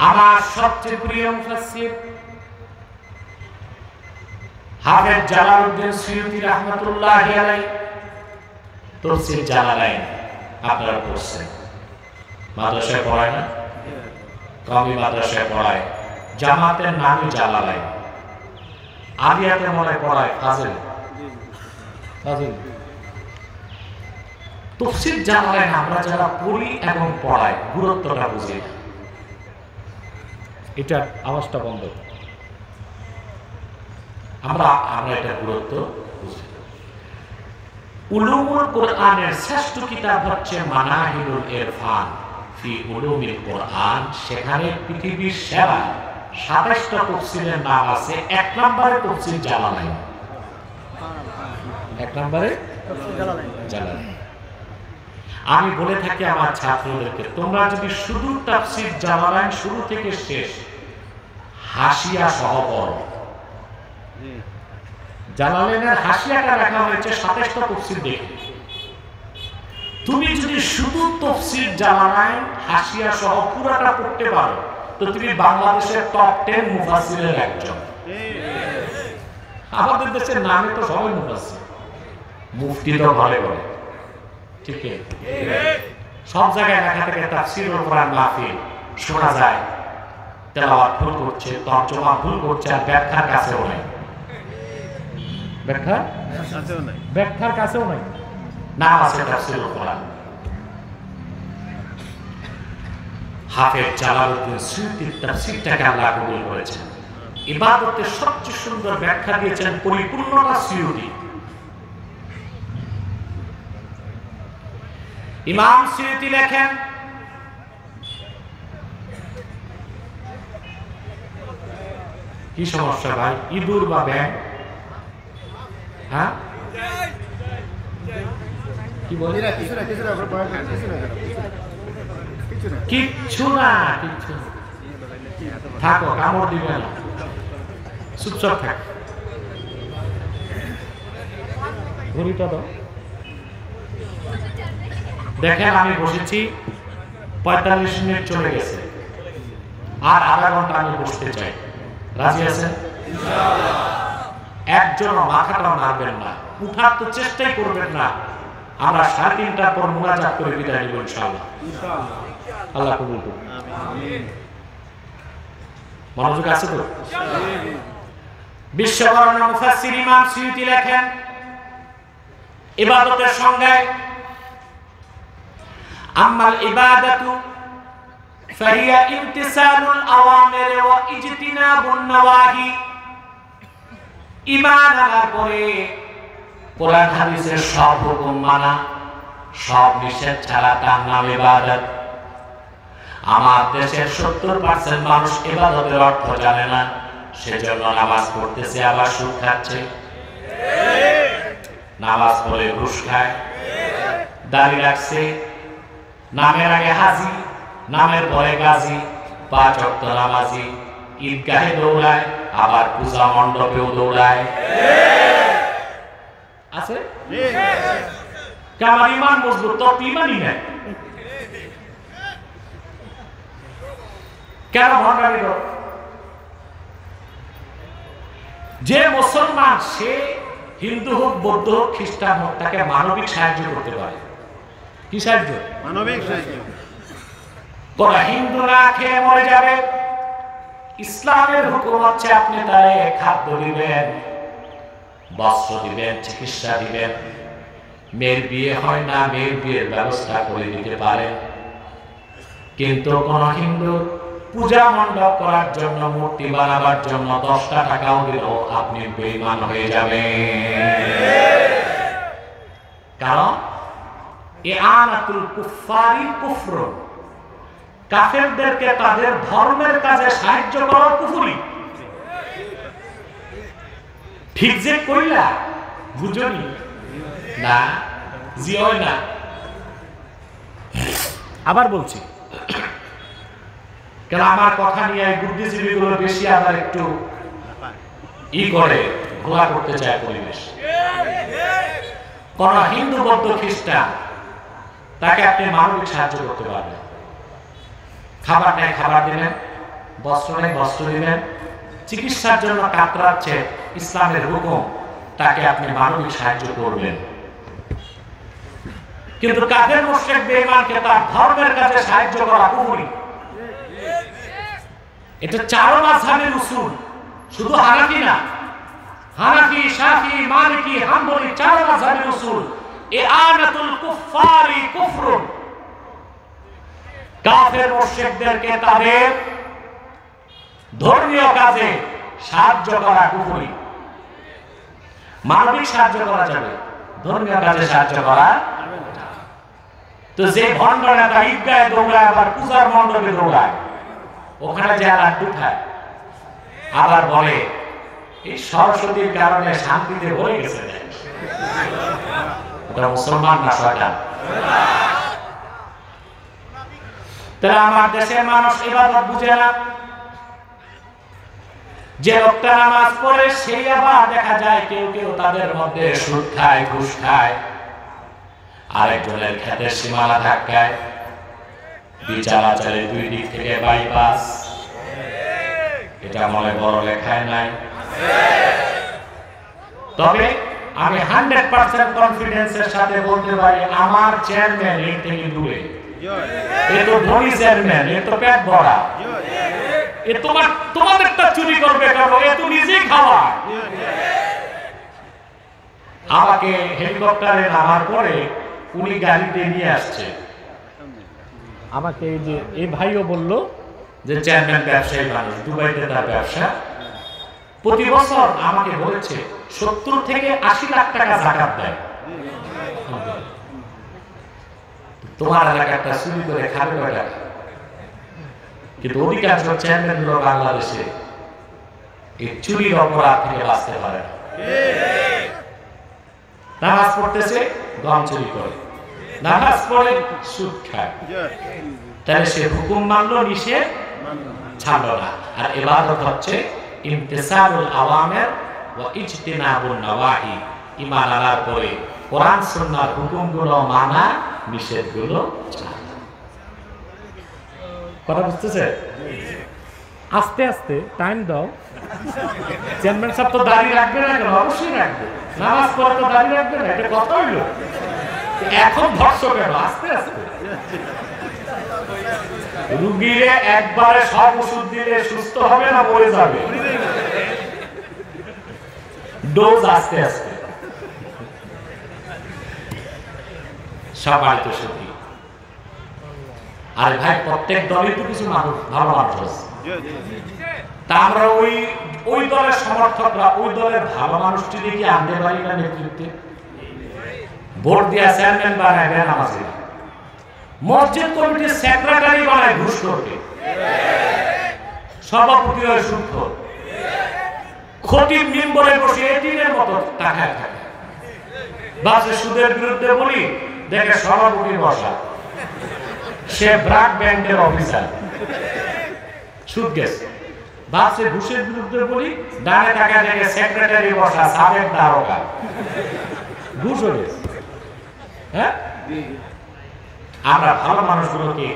আমার সবচেয়ে প্রিয় মুফাসসির হাফেজ জালালউদ্দিন সুয়ুতী রাহমাতুল্লাহি আলাইহি। তাফসীর জালালাইন আপনারা পড়ছেন, মাদ্রাসায় পড়ায় না? কওমি মাদ্রাসায় পড়ায়, জামাতের নামই জালালাইন। আলিয়াতে মনে পড়ায় ফাজিল। তাফসীর জালালাইন আমরা যারা পড়ি এবং পড়াই গুরুত্বটা বুঝি না। এটার আওয়াজটা বন্ধ। আমরা এটা গুরুত্ব বুঝি। উলুমুল কোরআনের শ্রেষ্ঠ কিতাব হচ্ছে মানাহিলুল ইরফান ফি উলুমিল কোরআন। সেখানে পৃথিবীর সেরা 27টা তাফসীরের নাম আছে। 1 নম্বরে তাফসীর জালালাইন। 1 নম্বরে জালালাইন। আমি বলে থাকি আমার ছাত্রদেরকে, তোমরা যদি শুধু তাফসীর জালালাইন শুরু থেকে শেষ হাসিয়া সহ পড়ো, জালালাইনের হাসিয়াটা লেখা হয়েছে 27টা তাফসীর দেখে, তুমি যদি শুধু তাফসীর জালালাইন হাসিয়া সহ পুরোটা পড়তে পারো তো তুমি বাংলাদেশের টপ 10 মুফাসসিরের একজন। আমাদের দেশের নামে তো সবাই মুফাসসির, মুফতি তো ভালো বলে, ঠিক আছে? সব জায়গায় লেখা থাকে তাফসীরুল কোরআন মাহফিল, শোনা যায় তেলাওয়াত ভুল করছে, তরজমা ভুল করছে, আর ব্যাখ্যার কাছেও নাই, ব্যাখ্যার কাছেও নাই, নাম আছে তাফসীরুল কোরআন। হাফেজ জালালউদ্দিন সুয়ুতীর তাফসীরটাকে আল্লাহ কবুল করেছেন। ইবাদতের সবচেয়ে সুন্দর ব্যাখ্যা দিয়েছেন পরিপূর্ণতা সুয়ুতী। ইমাম সুয়ুতী লেখেন, কি সমস্যা ভাই, ইঁদুর বা ব্যাঙ? হ্যাঁ কি বলি? কিচ্ছু না, কিচ্ছু থাকো, কামড় দিবে না, চুপচাপ থাক। ঘড়িটা দাও। দেখেন আমি বসেছি, 45 মিনিট চলে গেছে, আর আধা ঘন্টা আমি বসতে চাই। রাজি আছেন? একজন মাথাটাও নাড়বেন না, উঠার তো চেষ্টাই করবেন না। আমরা 3:30টার পর মুনাজাত করে বিদায় নিব ইনশাআল্লাহ। আল্লাহ কবুল করুন। মনোযোগ আছে তো? বিশ্ববরণ্য মুফাসসির ইমাম সুয়ুতী লেখেন, ইবাদতের সংজ্ঞায় আম্মাল ইবাদাতু ফাহিয়া ইমতিসালুল আওয়ামির ওয়া ইজতিনাবুন নওয়াহি। ঈমান আনার পরে কোরআন হাদিসের সব হুকুম মানা, সব নিষেধ ছাড়া তার নাম ইবাদত। আমার দেশের 70% মানুষ ইবাদতের অর্থ জানে না, সেজন্য নামাজ পড়তেছে আবার সুদ খাচ্ছে, নামাজ পড়ে ঘুষ খায়, দাড়ি রাখছে, নামের আগে হাজি, নামের পরে গাজী, 5 ওয়াক্ত নামাজি, ঈদগাহে দৌড়ায়, আবার পূজা মণ্ডপেও দৌড়ায়। আছে আমার ইমান মজবুত, তো ইমানই নাই, কেন ভণ্ডামি করো? যে মুসলমান সে হিন্দু হোক, বৌদ্ধ হোক, খ্রিস্টান হোক, তাকে মানবিক সাহায্য করতে পারে। কি সাহায্য? মানবিক সাহায্য। কোন হিন্দু না খেয়ে মরে যাবে, ইসলামের হুকুম হচ্ছে আপনি তারে খাদ্য দিবেন, বস্ত্র দিবেন, চিকিৎসা দিবেন। মেয়ের বিয়ে হয় না, মেয়ের বিয়ের ব্যবস্থা করে দিতে পারেন। কিন্তু কোন হিন্দু পূজা মণ্ডপ করার জন্য, মূর্তি বানাবার জন্য 10টা টাকাও দিলেও আপনি বেঈমান হয়ে যাবেন। কারণ ইআনাতুল কুফফারি কুফর, কাফেরদেরকে তাদের ধর্মের কাজে সাহায্য করা কুফরি। ঠিক যে কইলা বুঝনি না, জিও না। আবার বলছি, কেন আমার কথা নিয়ে বুদ্ধিজীবী গুলো বেশি আবার একটু করে ঘোলা করতে চায় পরিবেশ। কোন হিন্দু, বৌদ্ধ, খ্রিস্টান তাকে আপনি মানবিক সাহায্য করতে পারবেন। খাবার নেই, খাবার দিবেন, বস্ত্র নেই, বস্ত্র দিবেন, চিকিৎসার জন্য কাতরাচ্ছে, ইসলামের হুকুম, তাকে আপনি মানবিক সাহায্য করবেন। কিন্তু কাফের মুশরিক বেঈমানকে তার ধর্মের কাছে সাহায্য করা কুফরি। এটা 4 মাযহাবের উসুল, শুধু হানাফি না, হানাফি, শাফি, মালিকি, হাম্বলি, 4 মাযহাবের উসুল। ইআনাতুল কুফফারি কুফরুন, কাফের মুশরিকদেরকে তাদের ধর্মীয় কাজে সাহায্য করা কুফরি। মানবিক সাহায্য করা যাবে, ধর্মীয় কাজে সাহায্য করা। তো যে ভণ্ড নেতা ঈদগাহে দৌড়ায়, আবার পূজার মণ্ডপে দৌড়ায়, ওখানে যে লাড্ডু খায়, আবার বলে এই সরস্বতীর কারণে শান্তিতে ভরে গেছে, ওটা মুসলমান না শয়তান? তাহলে আমার দেশের মানুষ ইবাদত বুঝে না। যে লোকটা নামাজ পড়ে সেই আবার দেখা যায় কেউ কেউ তাদের মধ্যে সুদ খায়, ঘুষ খায়, আরেকজনের ক্ষেতের সীমানা ধাক্কায়, বিচারাচারের দুই দিক থেকে বাইপাস। এটা মনে বড় লেখায় নাই। তবে আমি 100% কনফিডেন্সের সাথে বলতে পারি আমার চেয়ারম্যান এর থেকে দূরে। এ তো ধনী চেয়ারম্যান, এ তো পেট ভরা। এ তোমাদেরটা চুরি করবে কেন? এ তো নিজেই খাওয়া। আমাকে হেলিকপ্টারে নামার পরে উনি গাড়িতে নিয়ে আসছে আমাকে। এই যে এই ভাইও বলল যে চেয়ারম্যান ব্যবসায়ী মানুষ, দুবাইতে তার ব্যবসা। প্রতি বছর আমাকে বলেছে 70 থেকে 80 লাখ টাকা যাকাত দেয়। তোমার এলাকাটা চুরি করে খাবে কয় টাকা? কিন্তু অধিকাংশ চেয়ারম্যান গুলো বাংলাদেশে এই চুরির অপরাধ থেকে বাঁচতে পারে না। নামাজ পড়তেছে, গম চুরি করে, নামাজ পড়ে সুদ খায়। তাহলে সে হুকুম মানলো, নিষেধ ছাড়লো না। আর ইবাদত হচ্ছে ইমতিসালুল আওয়ামির ওয়া ইজতিনাবুন নওয়াহি। ঈমান আনার পরে কোরআন সুন্নাহর হুকুমগুলো মানা, নিষেধগুলো ছাড়া। কথা বুঝতেছে? আস্তে আস্তে টাইম দাও। চেয়ারম্যান সাহেব তো দাড়ি রাখবে না কেন? অবশ্যই রাখবে। নামাজ পড়ে তো দাড়ি রাখবে না, এটা কথা হইলো। এখন ধর্ষ কেন? আস্তে আস্তে। রুগীরে একবারে সব ওষুধ দিলে সুস্থ হবে না, মরে যাবে। ডোজ আস্তে আস্তে। সবাই তো সুখী। আরে ভাই, প্রত্যেক দলে তো কিছু মানুষ ভালো মানুষ আছে। তা আমরা ওই দলের সমর্থকরা ওই দলের ভালো মানুষটি দেখি আনতে পারি না নেতৃত্বে। ভোট দিয়া চেয়ারম্যান বানায় বেনামাজি, মসজিদ কমিটির সেক্রেটারি বানায় ঘুষ করবে, সভাপতি হয় সুদখোর, খতিব মিম্বরে বসে এতিমের মতো টাকায় থাকে। বাসে সুদের বিরুদ্ধে বলি, দেখে সভাপতি বসা, সে ব্রাক ব্যাংকের অফিসার, সুদ গেছে। বাসে ঘুষের বিরুদ্ধে বলি, ডানে টাকা দেখে সেক্রেটারি বসা, সাবেক দারোগা, ঘুষ হয়ে গেছে। হ্যাঁ, আমরা ভালো মানুষগুলোকে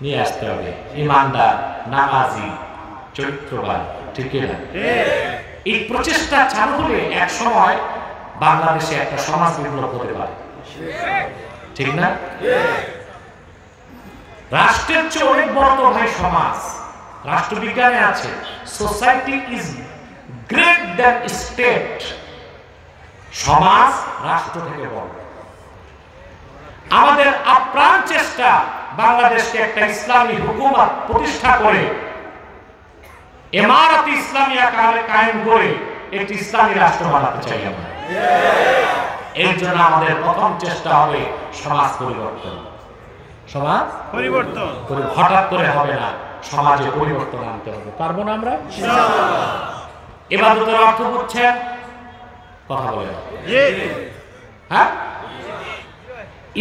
নিয়ে আসতে হবে, ইমানদার, নামাজি, চরিত্রবান। ঠিক না? এই প্রচেষ্টা চালু হলে এক সময় বাংলাদেশে একটা সমাজ বিপ্লব হতে পারে। ঠিক না? রাষ্ট্রের চেয়ে অনেক বড় তো ভাই সমাজ। রাষ্ট্রবিজ্ঞানে আছে society is great than state. সমাজ রাষ্ট্র থেকে বড়। আমাদের আপ্রাণ চেষ্টা বাংলাদেশকে একটা ইসলামী হুকুমত প্রতিষ্ঠা করে, ইমারত ইসলামিয়া কায়েম করে একটি ইসলামী রাষ্ট্র বানাতে চাই আমরা। এর জন্য আমাদের প্রথম চেষ্টা হবে সমাজ পরিবর্তন। সমাজ পরিবর্তন হঠাৎ করে হবে না, সমাজে পরিবর্তন আনতে হবে। পারবো না আমরা? ইবাদতের অর্থ বুঝছেন? কথা বলে হ্যাঁ,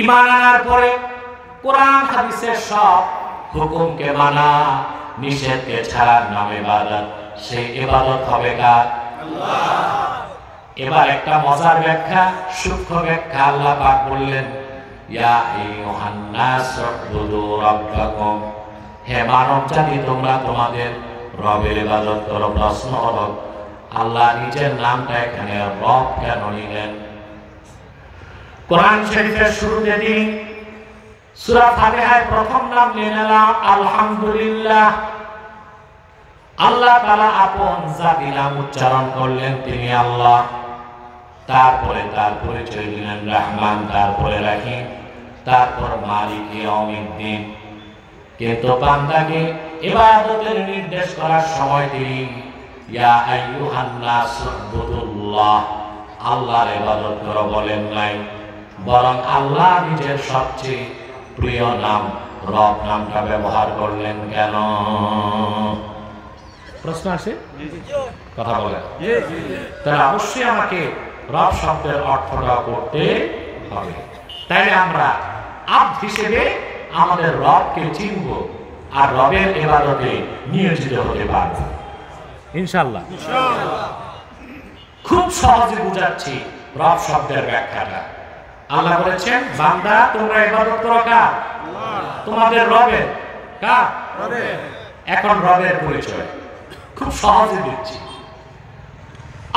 ঈমান আনার পরে কোরআন হাদিসের সব হুকুমকে মানা, নিষেধকে ছাড়ার নাম ইবাদত। সেই ইবাদত হবে কার? আল্লাহ। এবার একটা মজার ব্যাখ্যা, সূক্ষ্ম ব্যাখ্যা আল্লাহ পাক বললেন, ইয়া আইয়ুহান নাস উবুদু রাব্বাকুম। হে মানব জাতি, তোমরা তোমাদের রবের ইবাদত করো। প্রশ্ন হলো, আল্লাহ নিজের নামটা এখানে রব কেন নিলেন? কোরআন শরীফের শুরুতে তিনি সূরা ফাতিহায় প্রথম নাম নিলেন আলহামদুলিল্লাহ। আল্লাহ তাআলা আপন জাতি নাম উচ্চারণ করলেন, তিনি আল্লাহ। তারপরে তার পরিচয় দিলেন রহমান, তারপরে রহিম, তারপর মালিক ইয়াউমিদ্দিন। কিন্তু বান্দাকে ইবাদতের নির্দেশ করার সময় তিনি ইয়া আইয়ুহান নাস উবুদুল্লাহ, আল্লাহর ইবাদত করো বলেন নাই, বরং আল্লাহ নিজের সবচেয়ে প্রিয় নাম রব নামটা ব্যবহার করলেন কেন? প্রশ্ন আসে? কথা বলে। তাহলে অবশ্যই আমাকে রব শব্দের অর্থটা করতে হবে। তাইলে আমরা আব্দ হিসেবে আমাদের রবকে চিনব আর রবের ইবাদতে নিয়োজিত হতে পারব ইনশাআল্লাহ। খুব সহজে বুঝাচ্ছি রব শব্দের ব্যাখ্যাটা। আল্লাহ বলেছেন, বান্দা তোমরা ইবাদত করো কার? তোমাদের রবের। কার? রবের। এখন রবের পরিচয় খুব সহজে দিচ্ছি।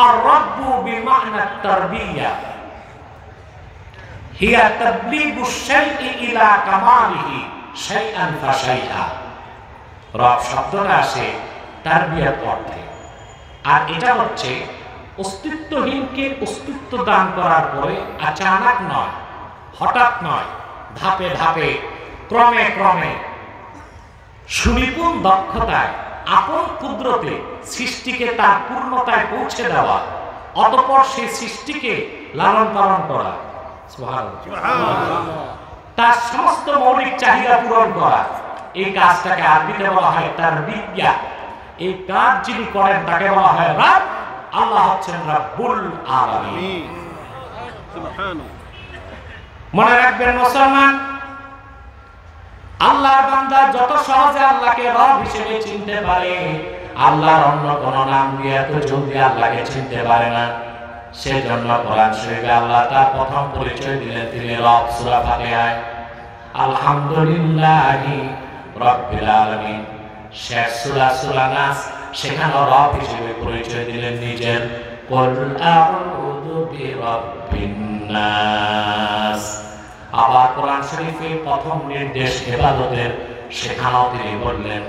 আর রব্বু বিমানা তারবিয়া হিয়া তাবলীগু শাইই ইলা কামালিহি শাইআন ফাশাইআ। রব শব্দটা আসে তারবিয়াত অর্থে, আর এটা হচ্ছে অস্তিত্বহীনকে অস্তিত্ব দান করার পরে আচানক নয়, হঠাৎ নয়, ধাপে ধাপে ক্রমে ক্রমে সুনিপুণ দক্ষতায় আপন কুদরতে সৃষ্টিকে তার পূর্ণতায় পৌঁছে দেওয়া, অতঃপর সেই সৃষ্টিকে লালন পালন করা, তার সমস্ত মৌলিক চাহিদা পূরণ করা। এই কাজটাকে আরবিতে বলা হয় তারবিয়া। এই কাজ যিনি করেন তাকে বলা হয় রব। আল্লাহ হচ্ছেন রব্বুল আলামিন। মনে রাখবেন মুসলমান, আল্লাহর বান্দা যত সহজে আল্লাহকে রব হিসেবে চিনতে পারে, আল্লাহর অন্য কোন নাম দিয়ে এত জলদি আল্লাহকে চিনতে পারে না। সেজন্য কোরআন শরীফে আল্লাহ তার প্রথম পরিচয় দিলেন, তিনি রব। সূরা ফাতিহায় আলহামদুলিল্লাহি রাব্বিল আলামিন। শেষ সূরা সূরা নাস, সেখানে রব হিসেবে পরিচয় দিলেন নিজের, কুল আউযু বিরাব্বিন নাস। আবার কোরআন শরীফে প্রথম নির্দেশ ইবাদতের, সেখানেও তিনি বললেন,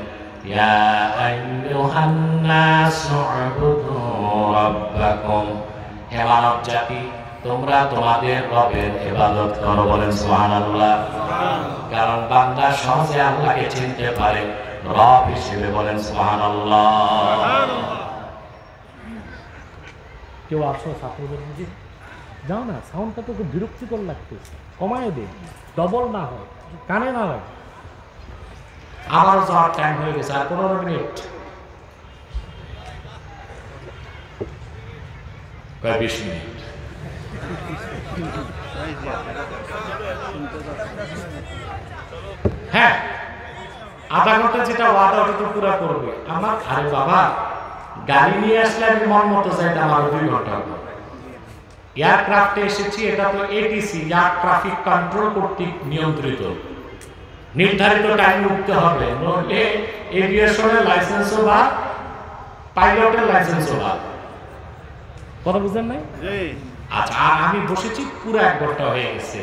ইয়া আইয়ুহান নাসু উবুদু রাব্বাকুম। হে মানব জাতি, তোমরা তোমাদের রবের ইবাদত করো। বলেন সুবহানাল্লাহ। কারণ বান্দা সহজে আল্লাহকে চিনতে পারে রব হিসেবে। বলেন সুবহানাল্লাহ। কেউ আসো ছাত্রদের মধ্যে যাও না, সাউন্ডটা তো খুব বিরক্তিকর লাগতেছে, কমায় দে, ডবল না হয়, কানে না হয়। আবারও যাওয়ার টাইম হয়ে গেছে, আর 15 মিনিট, 20 মিনিট। হ্যাঁ, আধা ঘন্টা যেটা ওয়াদা ওটা তো পুরো করবে আমার। আরে বাবা, গাড়ি নিয়ে আসলে আমি মন মতো যাইতাম আরো 2 ঘন্টা। এয়ারক্রাফটে এসেছি, এটা তো এটিসি, এয়ার ট্রাফিক কন্ট্রোল কর্তৃক নিয়ন্ত্রিত। নির্ধারিত টাইম উঠতে হবে, নইলে এভিয়েশনের লাইসেন্সও বা পাইলটের লাইসেন্সও বা। কথা বুঝলেন নাই? আচ্ছা, আর আমি বসেছি পুরো 1 ঘন্টা হয়ে গেছে,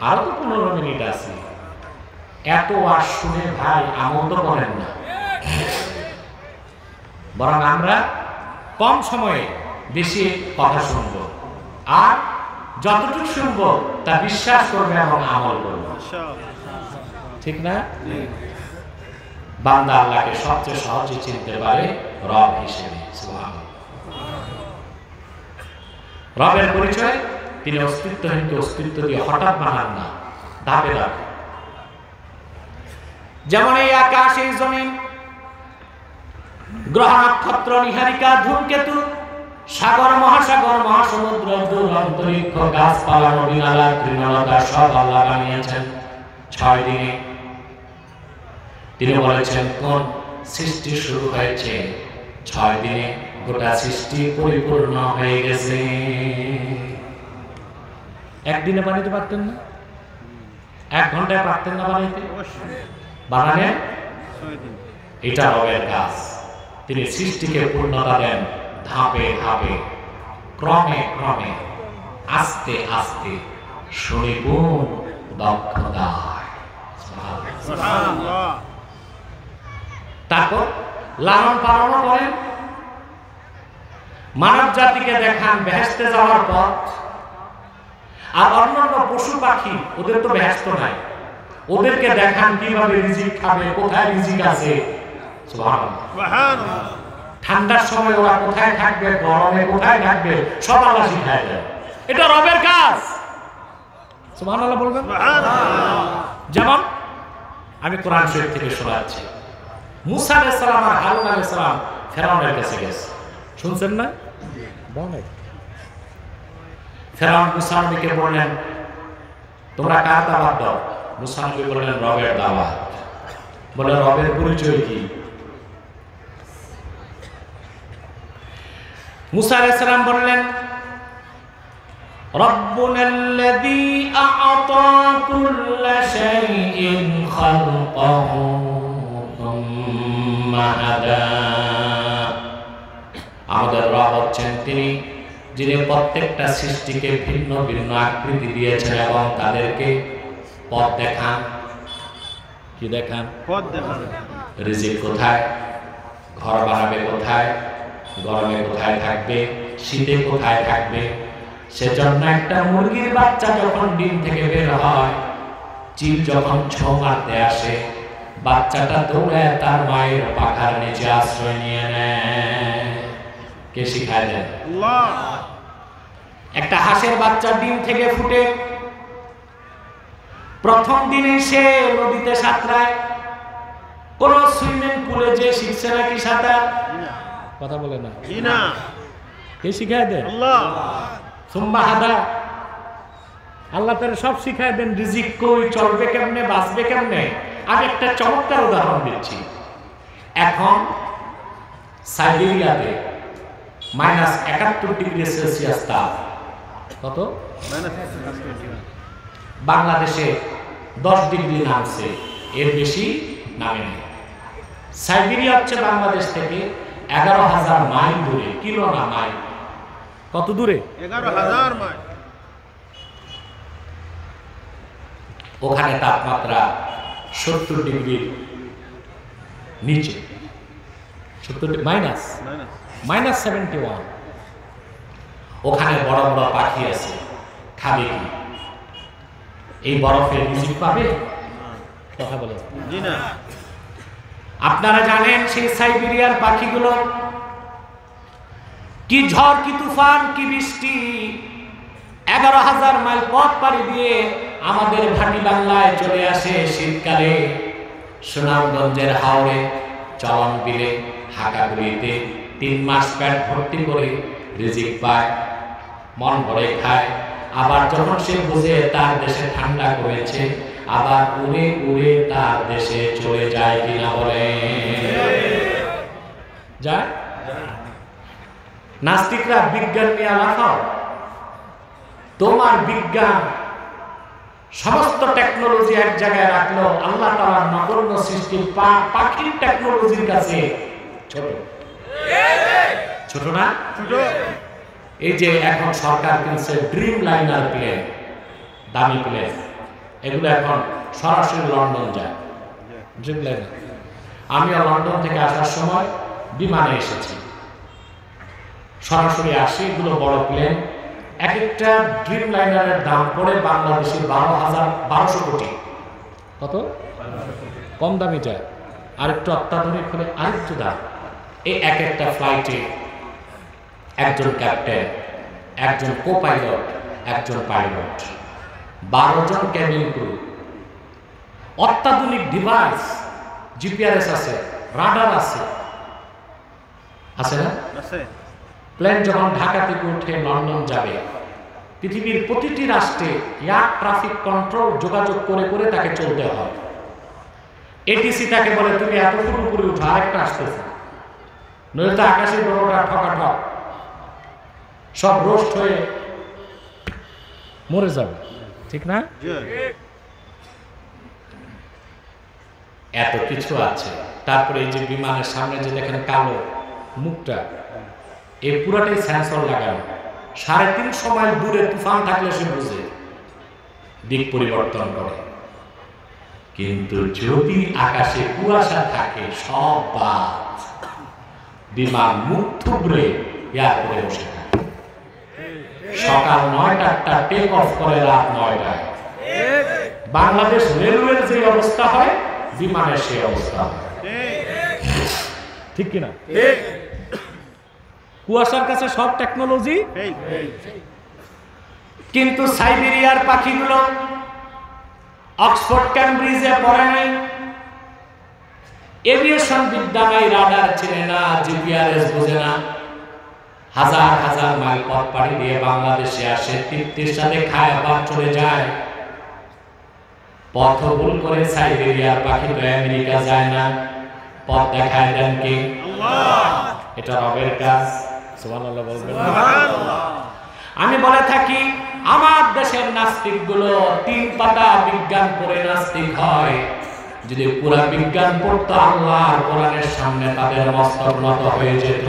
আরো তো 15 মিনিট আছে। এত আর শুনে ভাই আনন্দ করেন না, বরং আমরা কম সময়ে বেশি কথা শুনবো, আর যতটুকু শুনবো তা বিশ্বাস করবে এবং আমল করবে। ঠিক না? বান্দা আল্লাহকে সবচেয়ে সহজে চিনতে পারে রব হিসেবে। সুবহানাল্লাহ। রবের পরিচয়, তিনি অস্তিত্বহীনকে অস্তিত্ব দিয়ে হঠাৎ বানান না, ধাপে ধাপে। যেমন এই আকাশ, এই জমিন, গ্রহ নক্ষত্র, নিহারিকা, ধূমকেতু, সাগর, মহাসাগর, মহাসমুদ্র, দূর অন্তরিক্ষ, গাছপালা, নদী নালা, তৃণলতা, সব আল্লাহ বানিয়েছেন 6 দিনে। তিনি বলেছেন কোন সৃষ্টি শুরু হয়েছে 6 দিনে, গোটা সৃষ্টি পরিপূর্ণ হয়ে গেছে। একদিনে বানাইতে পারতেন না? 1 ঘন্টায় পারতেন না বানাইতে? বানানে এটা রবের কাজ। তিনি সৃষ্টিকে পূর্ণতা দেন ধাপে ধাপে, ক্রমে ক্রমে, আস্তে আস্তে, সুনিপুণ দক্ষতায়। তারপর লালন পালন করেন। মানব জাতিকে দেখান বেহেশতে যাওয়ার পথ। আর অন্যান্য পশু পাখি, ওদের তো বেহেশত নাই, ওদেরকে দেখান কিভাবে রিজিক খাবে, কোথায় রিজিক আছে। সুবহানাল্লাহ। ঠান্ডার সময় ওরা কোথায় থাকবে, গরমে কোথায় থাকবে, সব আল্লাহ শিখায় দেয়। এটা রবের কাজ। সুবহানাল্লাহ বলবেন। যেমন আমি কোরআন শরীফ থেকে শোনাচ্ছি, মুসা আলাইহিস সালাম আর হারুন আলাইহিস সালাম ফেরাউনের কাছে গেছে, শুনছেন না? ফেরাউন মুসা নবীকে বললেন, তোমরা কার দাওয়াত দাও? মুসা নবী বললেন রবের দাওয়াত। বলে রবের পরিচয় কি? মুসা আলাইহিস সালাম বললেন রব্বুনাল্লাযী আ'তা কুল্লা শাইইন খালকাহু সুম্মা হাদা। আমাদের রব হচ্ছেন তিনি যিনি প্রত্যেকটা সৃষ্টিকে ভিন্ন ভিন্ন আকৃতি দিয়েছেন এবং তাদেরকে পথ দেখান। কি দেখান? পথ দেখান। রিজিক কোথায়, ঘর বানাবে কোথায়, গরমে কোথায় থাকবে, শীতে কোথায় থাকবে। সেজন্য একটা মুরগির বাচ্চা যখন ডিম থেকে বের হয়, চিল যখন ছোঁ মারতে আসে, বাচ্চাটা দৌড়ে তার মায়ের পাখার নিচে আশ্রয় নিয়ে নেয়। কে শিখায় দেন? আল্লাহ। একটা হাঁসের বাচ্চা ডিম থেকে ফুটে প্রথম দিনে সে নদীতে সাঁতরায়, কোন সুইমিং পুলে যে শিখছে নাকি সাঁতার? কথা বলে না। জি না। কে শিখায় দেন? আল্লাহ। সুম্মা হাদা। আল্লাহ তারা সব শিখায় দেন, রিজিক কই, চলবে কেমনে, বাঁচবে কেমনে। আমি একটা চমৎকার উদাহরণ দিচ্ছি। এখন সাইবেরিয়াতে -71°C তাপ। কত? বাংলাদেশে 10 ডিগ্রি নামছে, এর বেশি নামেনি। সাইবেরিয়া হচ্ছে বাংলাদেশ থেকে 11,000 মাইল দূরে, কিলো না মাইল। কত দূরে? 11,000 মাইল। ওখানে তাপমাত্রা 70 ডিগ্রির নিচে, -71। ওখানে বড় বড় পাখি আছে, খাবে কি? এই বরফের রিজিক পাবে? কথা বলে জি না। আপনারা জানেন সেই সাইবেরিয়ার পাখিগুলো কি ঝড়, কি তুফান, কি বৃষ্টি, 11,000 মাইল পথ পাড়ি দিয়ে আমাদের ভাটি বাংলায় চলে আসে শীতকালে। সুনামগঞ্জের হাওড়ে, চলন বিলে, হাকাগুলিতে 3 মাস পেট ভর্তি করে রিজিক পায়, মন ভরে খায়। আবার যখন সে বুঝে তার দেশে ঠান্ডা কমেছে, আবার উড়ে উড়ে তার দেশে চলে যায়। কিনা বলে? যায়। নাস্তিকরা বিজ্ঞান নিয়ে লাফাও। তোমার বিজ্ঞান সমস্ত টেকনোলজি এক জায়গায় রাখলো, আল্লাহ তাআলার নগণ্য সৃষ্টি পাখির টেকনোলজির কাছে ছোট। ছোট না? ছোট। এই যে এখন সরকার কিনছে ড্রিম লাইনার প্লেন, দামি প্লেন, এগুলো এখন সরাসরি লন্ডন যায়। Dream liner. আমিও লন্ডন থেকে আসার সময় বিমানে এসেছি, সরাসরি আসি। এগুলো বড় প্লেন। এক একটা ড্রিম লাইনারের দাম পড়ে বাংলাদেশে 12,000 কোটি। কত? কম দামি যায়, আরেকটু অত্যাধুনিক হলে আরেকটু দাম। এই এক একটা ফ্লাইটে একজন ক্যাপ্টেন, একজন কো পাইলট, একজন পাইলট, 12 জন ক্যাবিন ক্রু। অত্যাধুনিক ডিভাইস, জিপিআরএস আছে, রাডার আছে, আছে না? আছে। প্লেন যখন ঢাকা থেকে উঠে লন্ডন যাবে, পৃথিবীর প্রতিটি রাষ্ট্রে এয়ার ট্রাফিক কন্ট্রোল যোগাযোগ করে করে তাকে চলতে হয়। এটিসি তাকে বলে তুমি এত ফুট উপরে উঠো, আরেকটা আসতেছে, নইলে তো আকাশে বড়টা ঠকাঠক সব রোস্ট হয়ে মরে যাবে, ঠিক না? জি। এত কিছু আছে। তারপরে এই যে বিমানের সামনে যে দেখেন কালো মুখটা, এই পুরাটাই সেন্সর লাগানো। 350 মাইল দূরে তুফান থাকলে সে বুঝে, দিক পরিবর্তন করে। কিন্তু যদি আকাশে কুয়াশা থাকে, সব বাদ, বিমান মুখ থুবড়ে এয়ারপোর্টে বসে থাকে। সকাল 9টা টেক অফ করে রাত 9টায়। বাংলাদেশ রেলওয়ের যে অবস্থা হয়, বিমানের সেই অবস্থা হয়। ঠিক কিনা? ঠিক। কুয়াশার কাছে সব টেকনোলজি। কিন্তু সাইবেরিয়ার পাখিগুলো অক্সফোর্ড ক্যামব্রিজে পড়ে নাই, এভিয়েশন বিদ্যা নাই, রাডার চেনে না, জিপিআরএস বোঝে না। হাজার হাজার মাইল পথ পাড়ি দিয়ে বাংলাদেশে আসে, তৃপ্তির সাথে খায়, আবার চলে যায়। পথ ভুল করে সাইবেরিয়ার পাখি তো আমেরিকা যায় না, পথ দেখায় দেন কি? এটা রবের কাজ। সুবহানাল্লাহ বলবেন। আমি বলে থাকি আমার দেশের নাস্তিক গুলো 3 পাতা বিজ্ঞান পড়ে নাস্তিক হয়। যদি পুরা বিজ্ঞান পড়তো আল্লাহর কোরআনের সামনে তাদের মস্তক নত হয়ে যেত।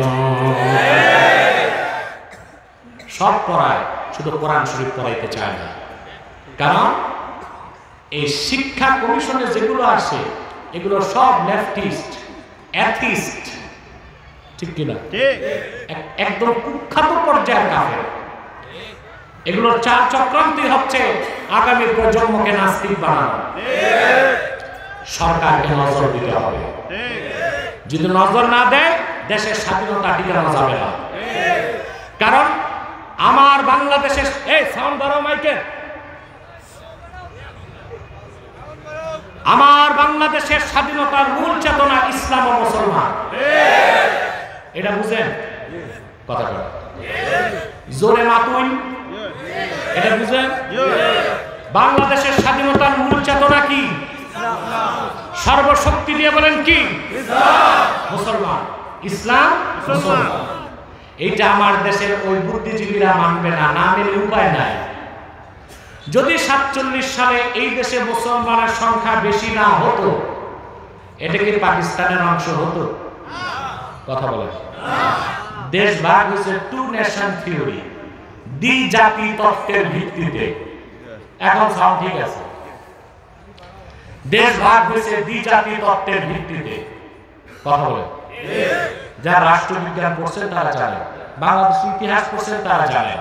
সব পড়ায়, শুধু কোরআন শরীফ পড়াইতে চায় না। কারণ এই শিক্ষা কমিশনে যেগুলো আসে এগুলো সব লেফটিস্ট, অ্যাথিস্ট, ঠিক কিনা? একদম কুখ্যাত পর্যায়ের কাফের। এগুলোর চার চক্রান্তই হচ্ছে আগামী প্রজন্মকে নাস্তিক বানানো। সরকারকে নজর দিতে হবে। যদি নজর না দেয় দেশের স্বাধীনতা টিকানো যাবে না। কারণ আমার বাংলাদেশের এই সাউন্ড বাড়াও মাইকের, আমার বাংলাদেশের স্বাধীনতার মূল চেতনা ইসলাম ও মুসলমান। এটা বুঝেন কথা বলে জোরে মাতুন, এটা বুঝেন? বাংলাদেশের স্বাধীনতার মূল চেতনা কি? সর্বশক্তি দিয়ে বলেন কি? মুসলমান, ইসলাম, মুসলমান। এইটা আমার দেশের ওই বুদ্ধিজীবীরা মানবে না, না মেনে উপায় নাই। যদি 47 সালে এই দেশে মুসলমানের সংখ্যা বেশি না হতো, এটা কি পাকিস্তানের অংশ হতো? কথা বলেন। দেশ ভাগ হয়েছে 2 নেশন থিওরি, দ্বিজাতি তত্ত্বের ভিত্তিতে। এখন সব ঠিক আছে। দেশ ভাগ হয়েছে দ্বিজাতি তত্ত্বের ভিত্তিতে। কথা বলেন। যারা রাষ্ট্রবিজ্ঞান পড়ছেন তারা জানেন, বাংলাদেশের ইতিহাস পড়ছেন তারা জানেন,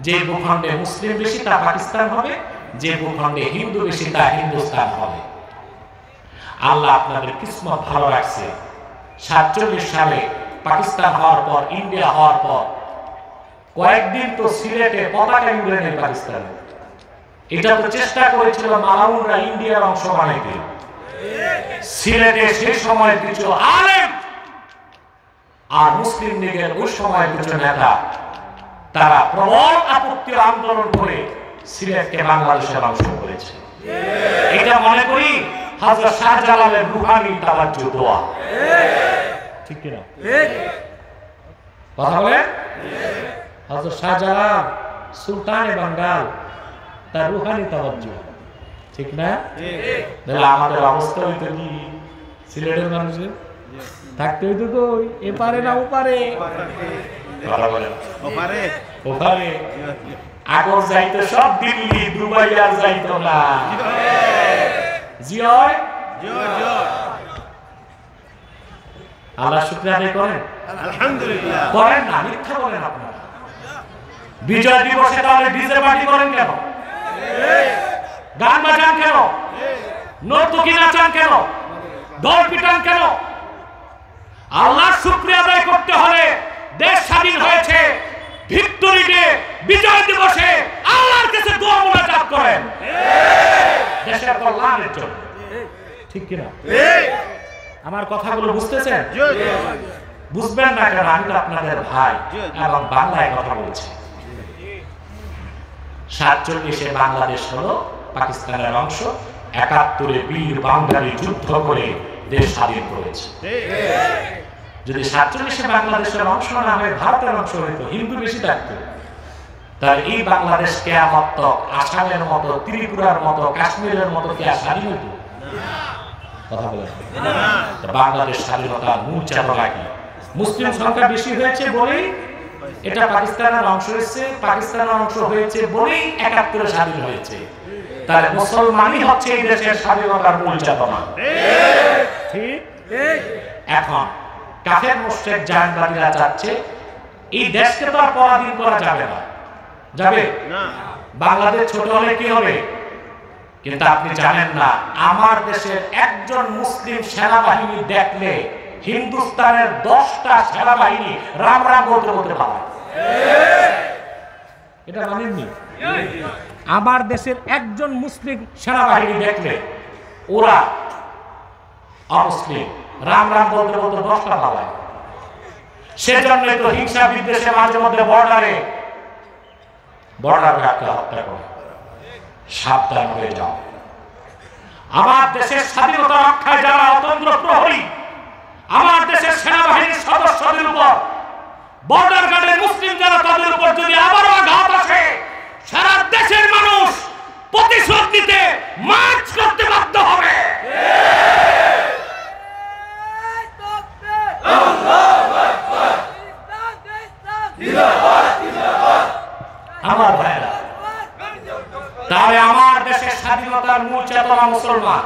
যে ভূখণ্ডে মুসলিম বেশি তা পাকিস্তান হবে, যে ভূখণ্ডে হিন্দু বেশি তা হিন্দুস্তান হবে। আল্লাহ আপনাদের কিসমত ভালো রাখছে। 47 সালে পাকিস্তান হওয়ার পর, ইন্ডিয়া হওয়ার পর কয়েকদিন তো সিলেটে পতাকা উড়ে নেই পাকিস্তানে। এটা তো চেষ্টা করেছিল মালাউনরা ইন্ডিয়ার অংশ বানাইতে। সিলেটে সেই সময় কিছু আলেম আর মুসলিম লীগের ওই সময় কিছু নেতা তারা প্রবল আপত্তি আন্দোলন করে সিলেটকে বাংলাদেশের অংশ করেছে। এটা মনে করি হযরত শাহজালালের রুহানি তাওয়াজ্জুহ দোয়া, ঠিক কিনা? কথা বলে হযরত শাহজালাল সুলতানে বাঙ্গাল, তার রুহানি তাওয়াজ্জুহ, ঠিক না? তাহলে আমাদের অবস্থা হইতো কি? সিলেটের মানুষের থাকতে হইতো কই? এপারে না ওপারে? কথা বলে ওপারে, ওপারে। আগর যাইতো সব দিল্লি, দুবাই, আর যাইতো না। জি হয়, আল্লাহ শুকরিয়া আদায় করেন, আলহামদুলিল্লাহ করেন না, মিথ্যা বলেন আপনারা। বিজয় দিবসে তাহলে ডিজে পার্টি করেন কেন? গান বাজান কেন? নর্তকী নাচান কেন? দল পিটান কেন? আল্লাহ শুকরিয়া আদায় করতে হলে দেশ স্বাধীন হয়েছে, ভিক্টরি ডে, বিজয় দিবসে আল্লাহর কাছে দোয়া মুনাজাত করেন দেশের কল্যাণের জন্য, ঠিক কিনা? আমার কথাগুলো বুঝতেছেন? বুঝবেন না কেন? আমি তো আপনাদের ভাই এবং বাংলায় কথা বলছি। 47-এ বাংলাদেশ হলো পাকিস্তানের অংশ, 71-এ বীর বাঙালি যুদ্ধ করে দেশ স্বাধীন করেছে। যদি 47-এ বাংলাদেশের অংশ না হয়ে ভারতের অংশ হইতো, হিন্দু বেশি থাকতো, তাহলে এই বাংলাদেশ কিয়ামত তক আসামের মতো, ত্রিপুরার মতো, কাশ্মীরের মতো কি আর স্বাধীন হইতো? কথা বলেন। বাংলাদেশ স্বাধীনতার মূল চেতনা কি? মুসলিম সংখ্যা বেশি হয়েছে বলেই এটা পাকিস্তানের অংশ হয়েছে, পাকিস্তানের অংশ হয়েছে বলেই 71-এ স্বাধীন হয়েছে। তাহলে মুসলমানই হচ্ছে এই দেশের স্বাধীনতার মূল চেতনা, ঠিক? এখন কাফের মুশরিক জাহানবাদীরা চাচ্ছে এই দেশকে তো আর পরাধীন করা যাবে না। যাবে না? বাংলাদেশ ছোট হলে কি হবে? কিন্তু আপনি জানেন না, আমার দেশের একজন মুসলিম সেনাবাহিনী দেখলে হিন্দুস্তানের 10টা সেনাবাহিনী রাম রাম বলতে বলতে পারে। এটা মানেননি? আমার দেশের একজন মুসলিম সেনাবাহিনী দেখলে ওরা অমুসলিম রাম রাম বলতে বলতে 10টা পালায়। সেজন্য তো হিংসা বিদ্বেষে মাঝে মধ্যে বর্ডারে হত্যা করে। সাবধান হয়ে যাও। আমার দেশের স্বাধীনতা রক্ষায় যারা অতন্ত্র প্রহরী, আমার দেশের সেনাবাহিনীর সদস্যদের উপর, বর্ডার গার্ডের মুসলিম যারা, তাদের উপর যদি আবারও আঘাত আসে, সারা দেশের মানুষ প্রতিশোধ নিতে মার্চ করতে বাধ্য হবে। আমার ভাইরা, তাহলে আমার দেশের স্বাধীনতার মূল চেতনা মুসলমান।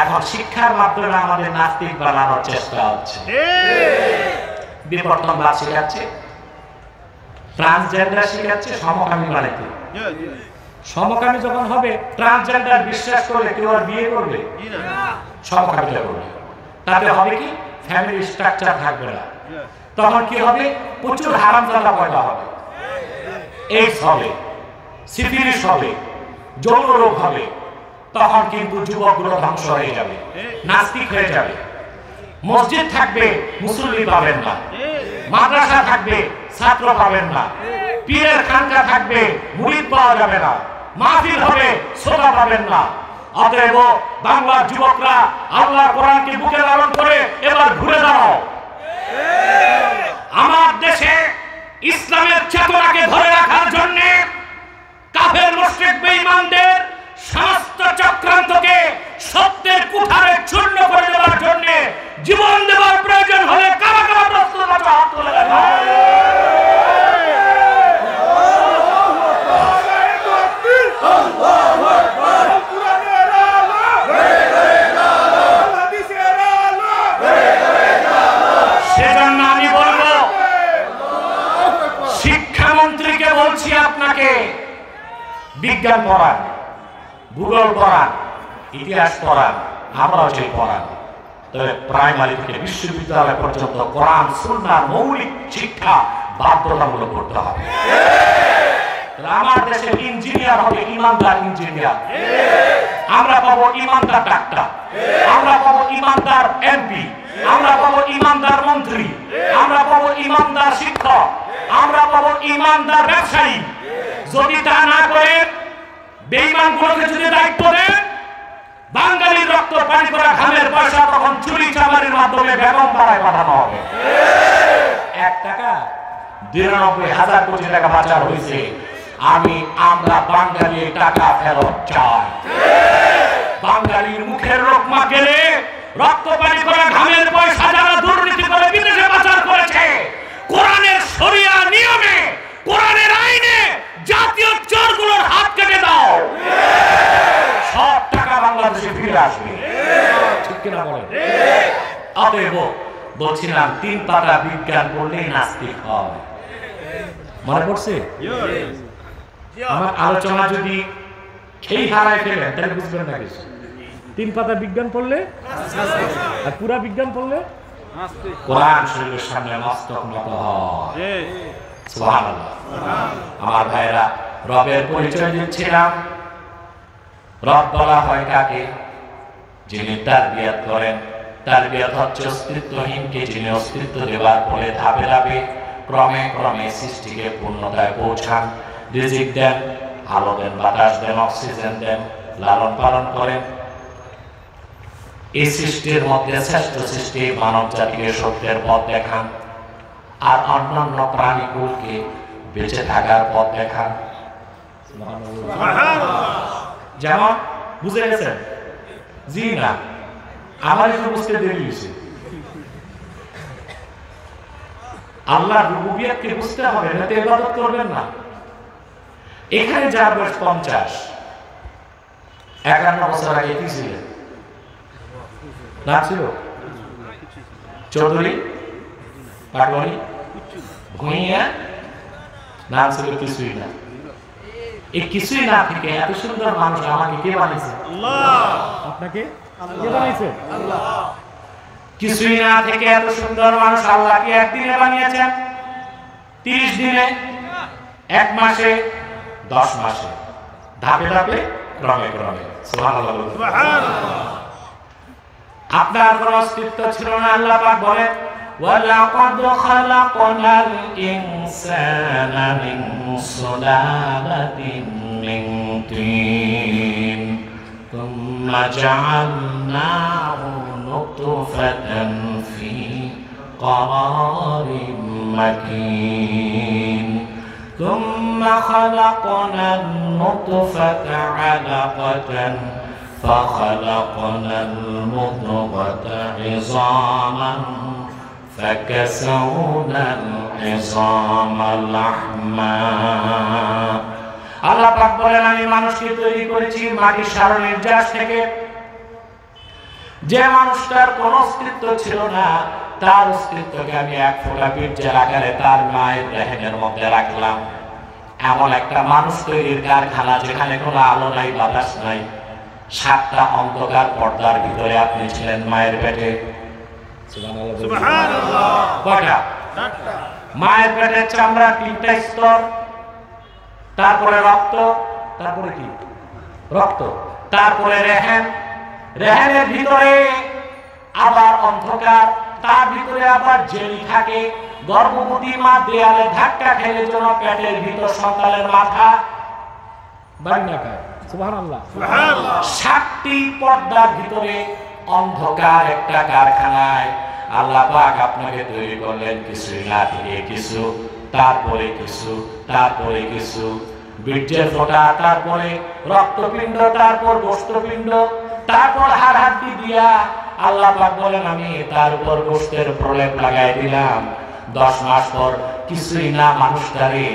এখন শিক্ষার মাধ্যমে আমাদের নাস্তিক বানানোর চেষ্টা হচ্ছে, বিবর্তনবাদ শিখাচ্ছে, ট্রান্সজেন্ডার শিখাচ্ছে, সমকামী বানাইতে। সমকামী যখন হবে, ট্রান্সজেন্ডার বিশ্বাস করে কেউ আর বিয়ে করবে? সমকামীটা করবে। তাতে হবে কি? ফ্যামিলি স্ট্রাকচার থাকবে না। তখন কি হবে? প্রচুর হারামজাদা পয়দা হবে, এইডস হবে, সিফিলিস হবে, যৌন রোগ হবে। তখন কিন্তু যুবকগুলো ধ্বংস হয়ে যাবে, নাস্তিক হয়ে যাবে। মসজিদ থাকবে, মুসল্লি পাবেন না। মাদ্রাসা থাকবে, ছাত্র পাবেন না। পীরের খানকা থাকবে, মুরিদ পাওয়া যাবে না। মাহফিল হবে, শ্রোতা পাবেন না। অতএব বাংলার যুবকরা আল্লাহর কোরআনকে বুকে লালন করে এবার ঘুরে দাঁড়াও। আমার দেশে ইসলামের চেতনাকে ধরে রাখার জন্য কাফের মুশরিক বেঈমানদের সমস্ত চক্রান্তকে সত্যের কুঠারে চূর্ণ করে দেওয়ার জন্য জীবন দেওয়ার প্রয়োজন হলে কারা কারা প্রস্তুত আছে? হাত তুলে দেখাও। সেজন্য আমি বলবো, শিক্ষামন্ত্রীকে বলছি, আপনাকে বিজ্ঞান পড়ান, ভূগোল পড়ান, ইতিহাস পড়ান, আমরাও সেই পড়ান। তবে প্রাইমারি থেকে বিশ্ববিদ্যালয় পর্যন্ত কোরআন সুন্নাহর মৌলিক শিক্ষা বাধ্যতামূলক করতে হবে। আমার দেশে ইঞ্জিনিয়ার হবে ইমানদার ইঞ্জিনিয়ার, আমরা পাবো ইমানদার ডাক্তার, আমরা পাবো ইমানদার এমপি, আমরা পাবো ইমানদার মন্ত্রী, আমরা পাবো ইমানদার শিক্ষক, আমরা পাবো ইমানদার ব্যবসায়ী। যদি তা না করে বেঈমানগুলোকে যদি দায়িত্ব দেন, বাঙালির রক্ত পানি করা ঘামের পয়সা তখন চুরি চামারির মাধ্যমে বেগম পাড়ায় পাঠানো হবে। 1 টাকা 92,000 কোটি টাকা পাচার হয়েছে। আমরা বাঙালি টাকা ফেরত চাই। বাঙালির মুখের লোকমা গেলে রক্ত পানি করা ঘামের পয়সা যারা দুর্নীতি করে বিদেশে পাচার করেছে, কোরআনের শরিয়া নিয়মে, কোরআনের আইনে জাতীয় চোরগুলোর হাত কেটে দাও। সব টাকা বাংলাদেশে ফিরে আসবে, ঠিক কিনা বলেন? অতএব বলছিলাম 3 পাতা বিজ্ঞান পড়লেই নাস্তিক হয়। মনে পড়ছে? আমার আলোচনা যদি খেই হারায় ফেলেন তাহলে বুঝবেন না কিছু। 3 পাতা বিজ্ঞান পড়লে আর পুরা বিজ্ঞান পড়লে কোরআন শরীফের সামনে মস্তক নত হয়। সুবহানাল্লাহ। আমার ভাইরা, রবের পরিচয় দিচ্ছিলাম। রব বলা হয় কাকে? যিনি তারবিয়াত করেন। তারবিয়াত হচ্ছে অস্তিত্বহীনকে যিনি অস্তিত্ব দেওয়ার ফলে ধাপে ধাপে ক্রমে ক্রমে সৃষ্টিকে পূর্ণতায় পৌঁছান। রিজিক দেন, আলো দেন, বাতাস দেন, অক্সিজেন দেন, লালন পালন করেন। এই সৃষ্টির মধ্যে শ্রেষ্ঠ সৃষ্টি মানব জাতিকে সত্যের পথ দেখান, আর অন্যান্য প্রাণীকুলকে বেঁচে থাকার পথ দেখান। যেমন বুঝে গেছেন? জি না, আমার একটু বুঝতে দেরি হয়েছে। আল্লাহর রুবুবিয়তকে বুঝতে হবে, না তো ইবাদত করবেন না। এখানে যার বয়স 50, 51 বছর আগে কি ছিলেন? না ছিল চৌধুরী, পাটওয়ারি, ভুঁইয়া, নাম ছিল কিছুই না। এই কিছুই না থেকে এত সুন্দর মানুষ আমাকে কে বানিয়েছে? আল্লাহ। আপনাকে কে বানিয়েছে? আল্লাহ। কিছুই না থেকে এত সুন্দর মানুষ আল্লাহকে একদিনে বানিয়েছেন, 30 দিনে, 1 মাসে, 10 মাসে, ধাপে ধাপে, ক্রমে ক্রমে। সুবহানাল্লাহ। আপনার কোনো অস্তিত্ব ছিল না। আল্লাহ পাক বলেন, ওয়ালাকাদ খালাকনাল ইনসানা মিন সুলালাতিন মিন তিন। জাআলনাহু নুতফাতান ফি قرار مكين ثم خلقنا النطفة علقة فخلقنا المضغة عظاما فكسونا العظام لحما আল্লাহ পাক বলেন আমি মানুষকে তৈরি করেছি মাটির সার নির্যাস থেকে যে মানুষটার কোনো অস্তিত্ব ছিল না তার অস্তিত্বকে আমি এক ফোঁটা বীর্যের আকারে তার মায়ের রেহেমের মধ্যে রাখলাম। এমন একটা মানুষ তৈরির কারখানা যেখানে কোনো আলো নাই বাতাস নাই, 7টা অন্ধকার পর্দার ভিতরে আপনি ছিলেন মায়ের পেটে। সুবহানাল্লাহ। কয়টা? মায়ের পেটের চামড়া 3টা স্তর, তারপরে রক্ত, তারপরে কি রক্ত, তারপরে রেহেম, রেহেমের ভিতরে আবার অন্ধকার, তার ভিতরে আবার জেলি থাকে। গর্ভবতী মা দেয়ালে ধাক্কা খেলে যেন পেটের ভিতর সন্তানের মাথা বাড়ি না খায়। সুবহানাল্লাহ। 7টি পর্দার ভিতরে অন্ধকার একটা কারখানায় আল্লাহ পাক আপনাকে তৈরি করলেন কিছুই না থেকে কিছু, তারপরে কিছু, তারপরে কিছু, বীর্যের ফোঁটা, তারপরে রক্তপিণ্ড, তারপর গোশতপিণ্ড, তারপর হাড় হাড্ডি দিয়া আল্লাহ পাক বলেন আমি তার উপর গোশতের প্রলেপ লাগাই দিলাম। 10 মাস পর কিছুই না মানুষটারে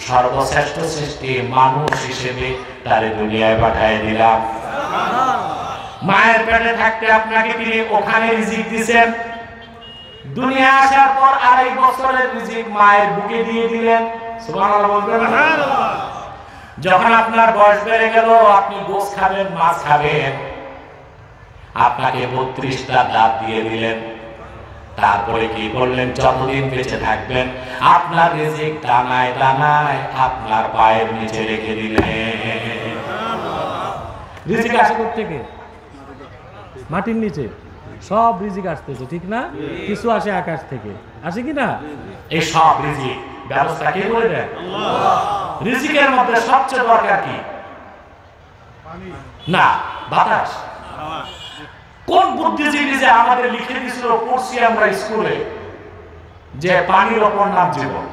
সর্বশ্রেষ্ঠ সৃষ্টি মানুষ হিসেবে তারে দুনিয়ায় পাঠিয়ে দিলাম। মায়ের পেটে থাকতে আপনাকে তিনি ওখানে রিজিক দিয়েছেন, দুনিয়া আসার পর 2.5 বছরের রিজিক মায়ের বুকে দিয়ে দিলেন। সুবহানাল্লাহ বলবেন। যখন আপনার বয়স বেড়ে গেল, আপনি গোশ খাবেন, মাছ খাবেন, আপনাকে 32টা দাঁত দিয়ে দিলেন। তারপরে কি করলেন? যতদিন বেঁচে থাকবেন আপনার রিজিক দানায় দানায় আপনার পায়ের নিচে রেখে দিলেন। রিজিক আসে কোত্থেকে? মাটির নিচে সব রিজিক আসতেছে, ঠিক না? কিছু আসে আকাশ থেকে, আসে কি না? এই সব রিজিক ব্যবস্থা কে করে দেয়? রিজিকের মধ্যে সবচেয়ে দরকার কি? না, বাতাস। কোন বুদ্ধিজীবী যে আমাদের লিখে দিয়েছিল, পড়ছি আমরা স্কুলে, যে পানির অপর নাম জীবন।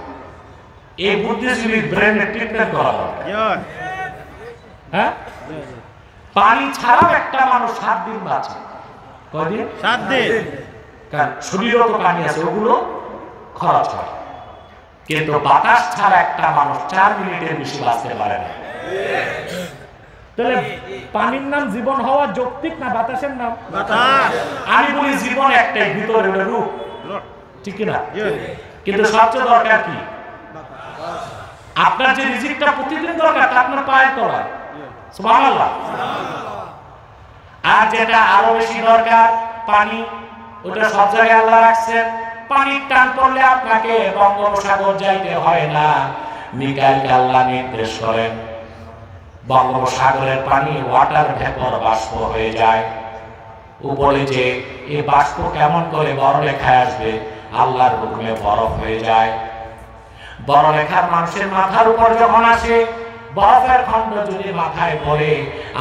এই বুদ্ধিজীবীর ব্রেনে ট্রিটমেন্ট করা দরকার। হ্যাঁ, পানি ছাড়াও একটা মানুষ 7 দিন বাঁচে। কয়দিন? 7 দিন। কারণ শরীরেও তো পানি আছে, ওগুলো খরচ হয়। কিন্তু বাতাস ছাড়া একটা মানুষ 4 মিনিটের বেশি বাঁচতে পারে না। তাহলে পানির নাম জীবন হওয়া যৌক্তিক না বাতাসের নাম? বাতাস। আমি বলি জীবন একটাই, ভিতরে ওটা রূপ, ঠিক না? কিন্তু সবচেয়ে দরকার কি? আপনার যে রিজিকটা প্রতিদিন দরকার তা আপনার পায়ের তলায়। সুবহানাল্লাহ। আর যেটা আরো বেশি দরকার পানি, ওটা সব জায়গায় আল্লাহ রাখছেন। পানির টান পড়লে আপনাকে বঙ্গোপসাগর যাইতে হয় না, মিকাইলকে আল্লাহ নির্দেশ করেন, বঙ্গোপসাগরের পানি ওয়াটার ভেপর বাষ্প হয়ে যায়। উপরে যে এই বাষ্প কেমন করে বড়লেখায় আসবে, আল্লাহর হুকুমে বরফ হয়ে যায়। বড়লেখার মানুষের মাথার উপর যখন আসে, বরফের খণ্ড যদি মাথায় পড়ে,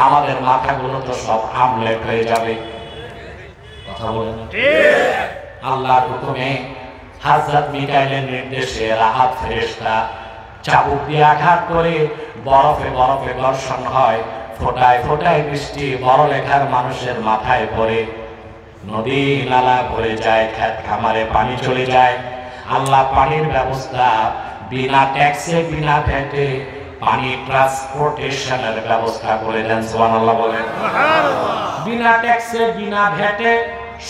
আমাদের মাথাগুলো তো সব আমলেট হয়ে যাবে। কথা বলেন। আল্লাহর হুকুমে হযরত মিকাইলের নির্দেশে রাহাত ফেরেশতা চাবুক দিয়ে আঘাত করে বরফে বরফে ঘর্ষণ হয়, ফোটায় ফোটায় বৃষ্টি বড়লেখার মানুষের মাথায় পড়ে, নদী নালা ভরে যায়, খেত খামারে পানি চলে যায়। আল্লাহ পানির ব্যবস্থা বিনা ট্যাক্সে বিনা ভ্যাটে পানি ট্রান্সপোর্টেশনের ব্যবস্থা করে দেন। সুবহানাল্লাহ বলেন। বিনা ট্যাক্সে বিনা ভ্যাটে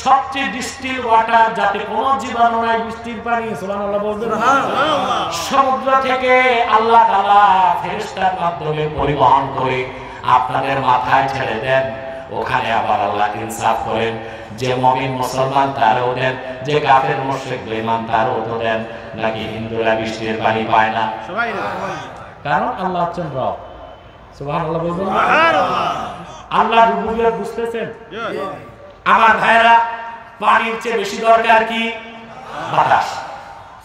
সবচেয়ে ডিস্টিল ওয়াটার, যাতে কোনো জীবাণু নাই, বৃষ্টির পানি। সুবহানাল্লাহ বলবেন। সমুদ্র থেকে আল্লাহ তাআলা ফেরেশতার মাধ্যমে পরিবহন করে আপনাদের মাথায় ছেড়ে দেন। ওখানে আবার আল্লাহ ইনসাফ করেন, যে মুমিন মুসলমান তারও দেন, যে কাফের মুশরিক বেঈমান তারও তো দেন। নাকি হিন্দুরা বৃষ্টির পানি পায় না? কারণ আল্লাহ হচ্ছেন রব। সুবহানাল্লাহ বলবেন। আল্লাহ রুবুবিয়ত বুঝতেছেন? আমার ভাইরা, পানির চেয়ে বেশি দরকার কি? বাতাস।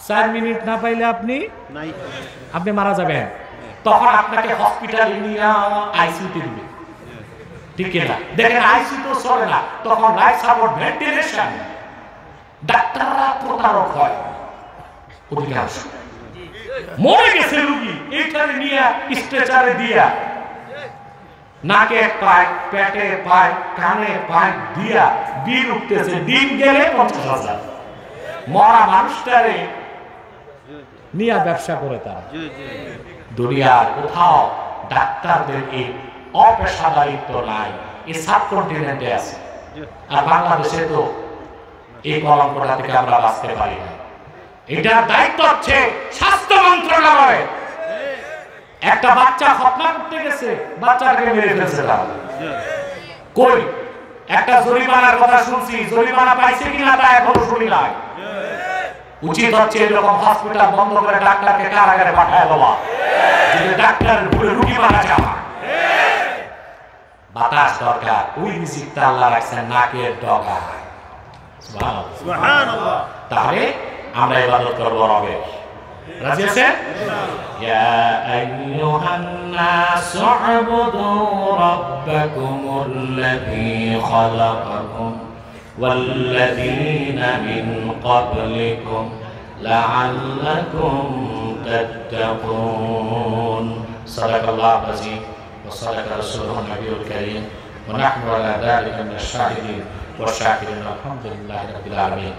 4 মিনিট না পাইলে আপনি মারা যাবেন। তখন আপনাকে হসপিটালে নিয়ে আইসিইউতে দিবে। ঠিক না? দেখেন আইসি তো চলে না, তখন লাইফ সাপোর্ট ভেন্টিলেশন, ডাক্তাররা প্রতারক হয় অধিকাংশ। মরে গেছে রোগী এইখানে নিয়ে স্ট্রেচারে দিয়া, নাকে পায়, পেটে পায়, কানে পায় দিয়া বিল উঠতেছে, দিন গেলে 50,000। মরা মানুষটারে নিয়ে ব্যবসা করে তারা। দুনিয়ার কোথাও ডাক্তারদের এই অপেশাদারিত্ব নাই, এই সাবকন্টিনেন্টে আছে। আর বাংলাদেশে তো এই কলঙ্কটা থেকে আমরা বাঁচতে পারি না। এটার দায়িত্ব হচ্ছে স্বাস্থ্য মন্ত্রণালয়। একটা বাচ্চা খতনা করতে গেছে, বাচ্চাটাকে মেরে ফেলছে তারা। কই একটা জরিমানার কথা শুনছি, জরিমানা পাইছে কিনা তা এখনো শুনি নাই। উচিত হচ্ছে এরকম হসপিটাল বন্ধ করে ডাক্তারকে কারাগারে পাঠায় দেওয়া, যদি ডাক্তার ভুলে রুগী মারা যাওয়া। বাতাস দরকার, ওই রিজিকটা আল্লাহ রাখছেন নাকের ডগা। সুবহানাল্লাহ। তাহলে আমরা ইবাদত করব রবের। রাজি আছেন? ইয়া আইয়ুহান নাস উবুদু রাব্বাকুমুল্লাযী খালাকাকুম ওয়াল্লাযীনা মিন ক্বাবলিকুম লাআল্লাকুম তাত্তাকুন। সাদাকাল্লাহু আযীম ওয়া সাদাকা রাসূলুহুন নবিয়ুল কারীম ওয়া নাহনু আলা যালিকা মিনাশ শাহিদিন ওয়াশ শাকিরিন। আলহামদুলিল্লাহি রাব্বিল আলামিন।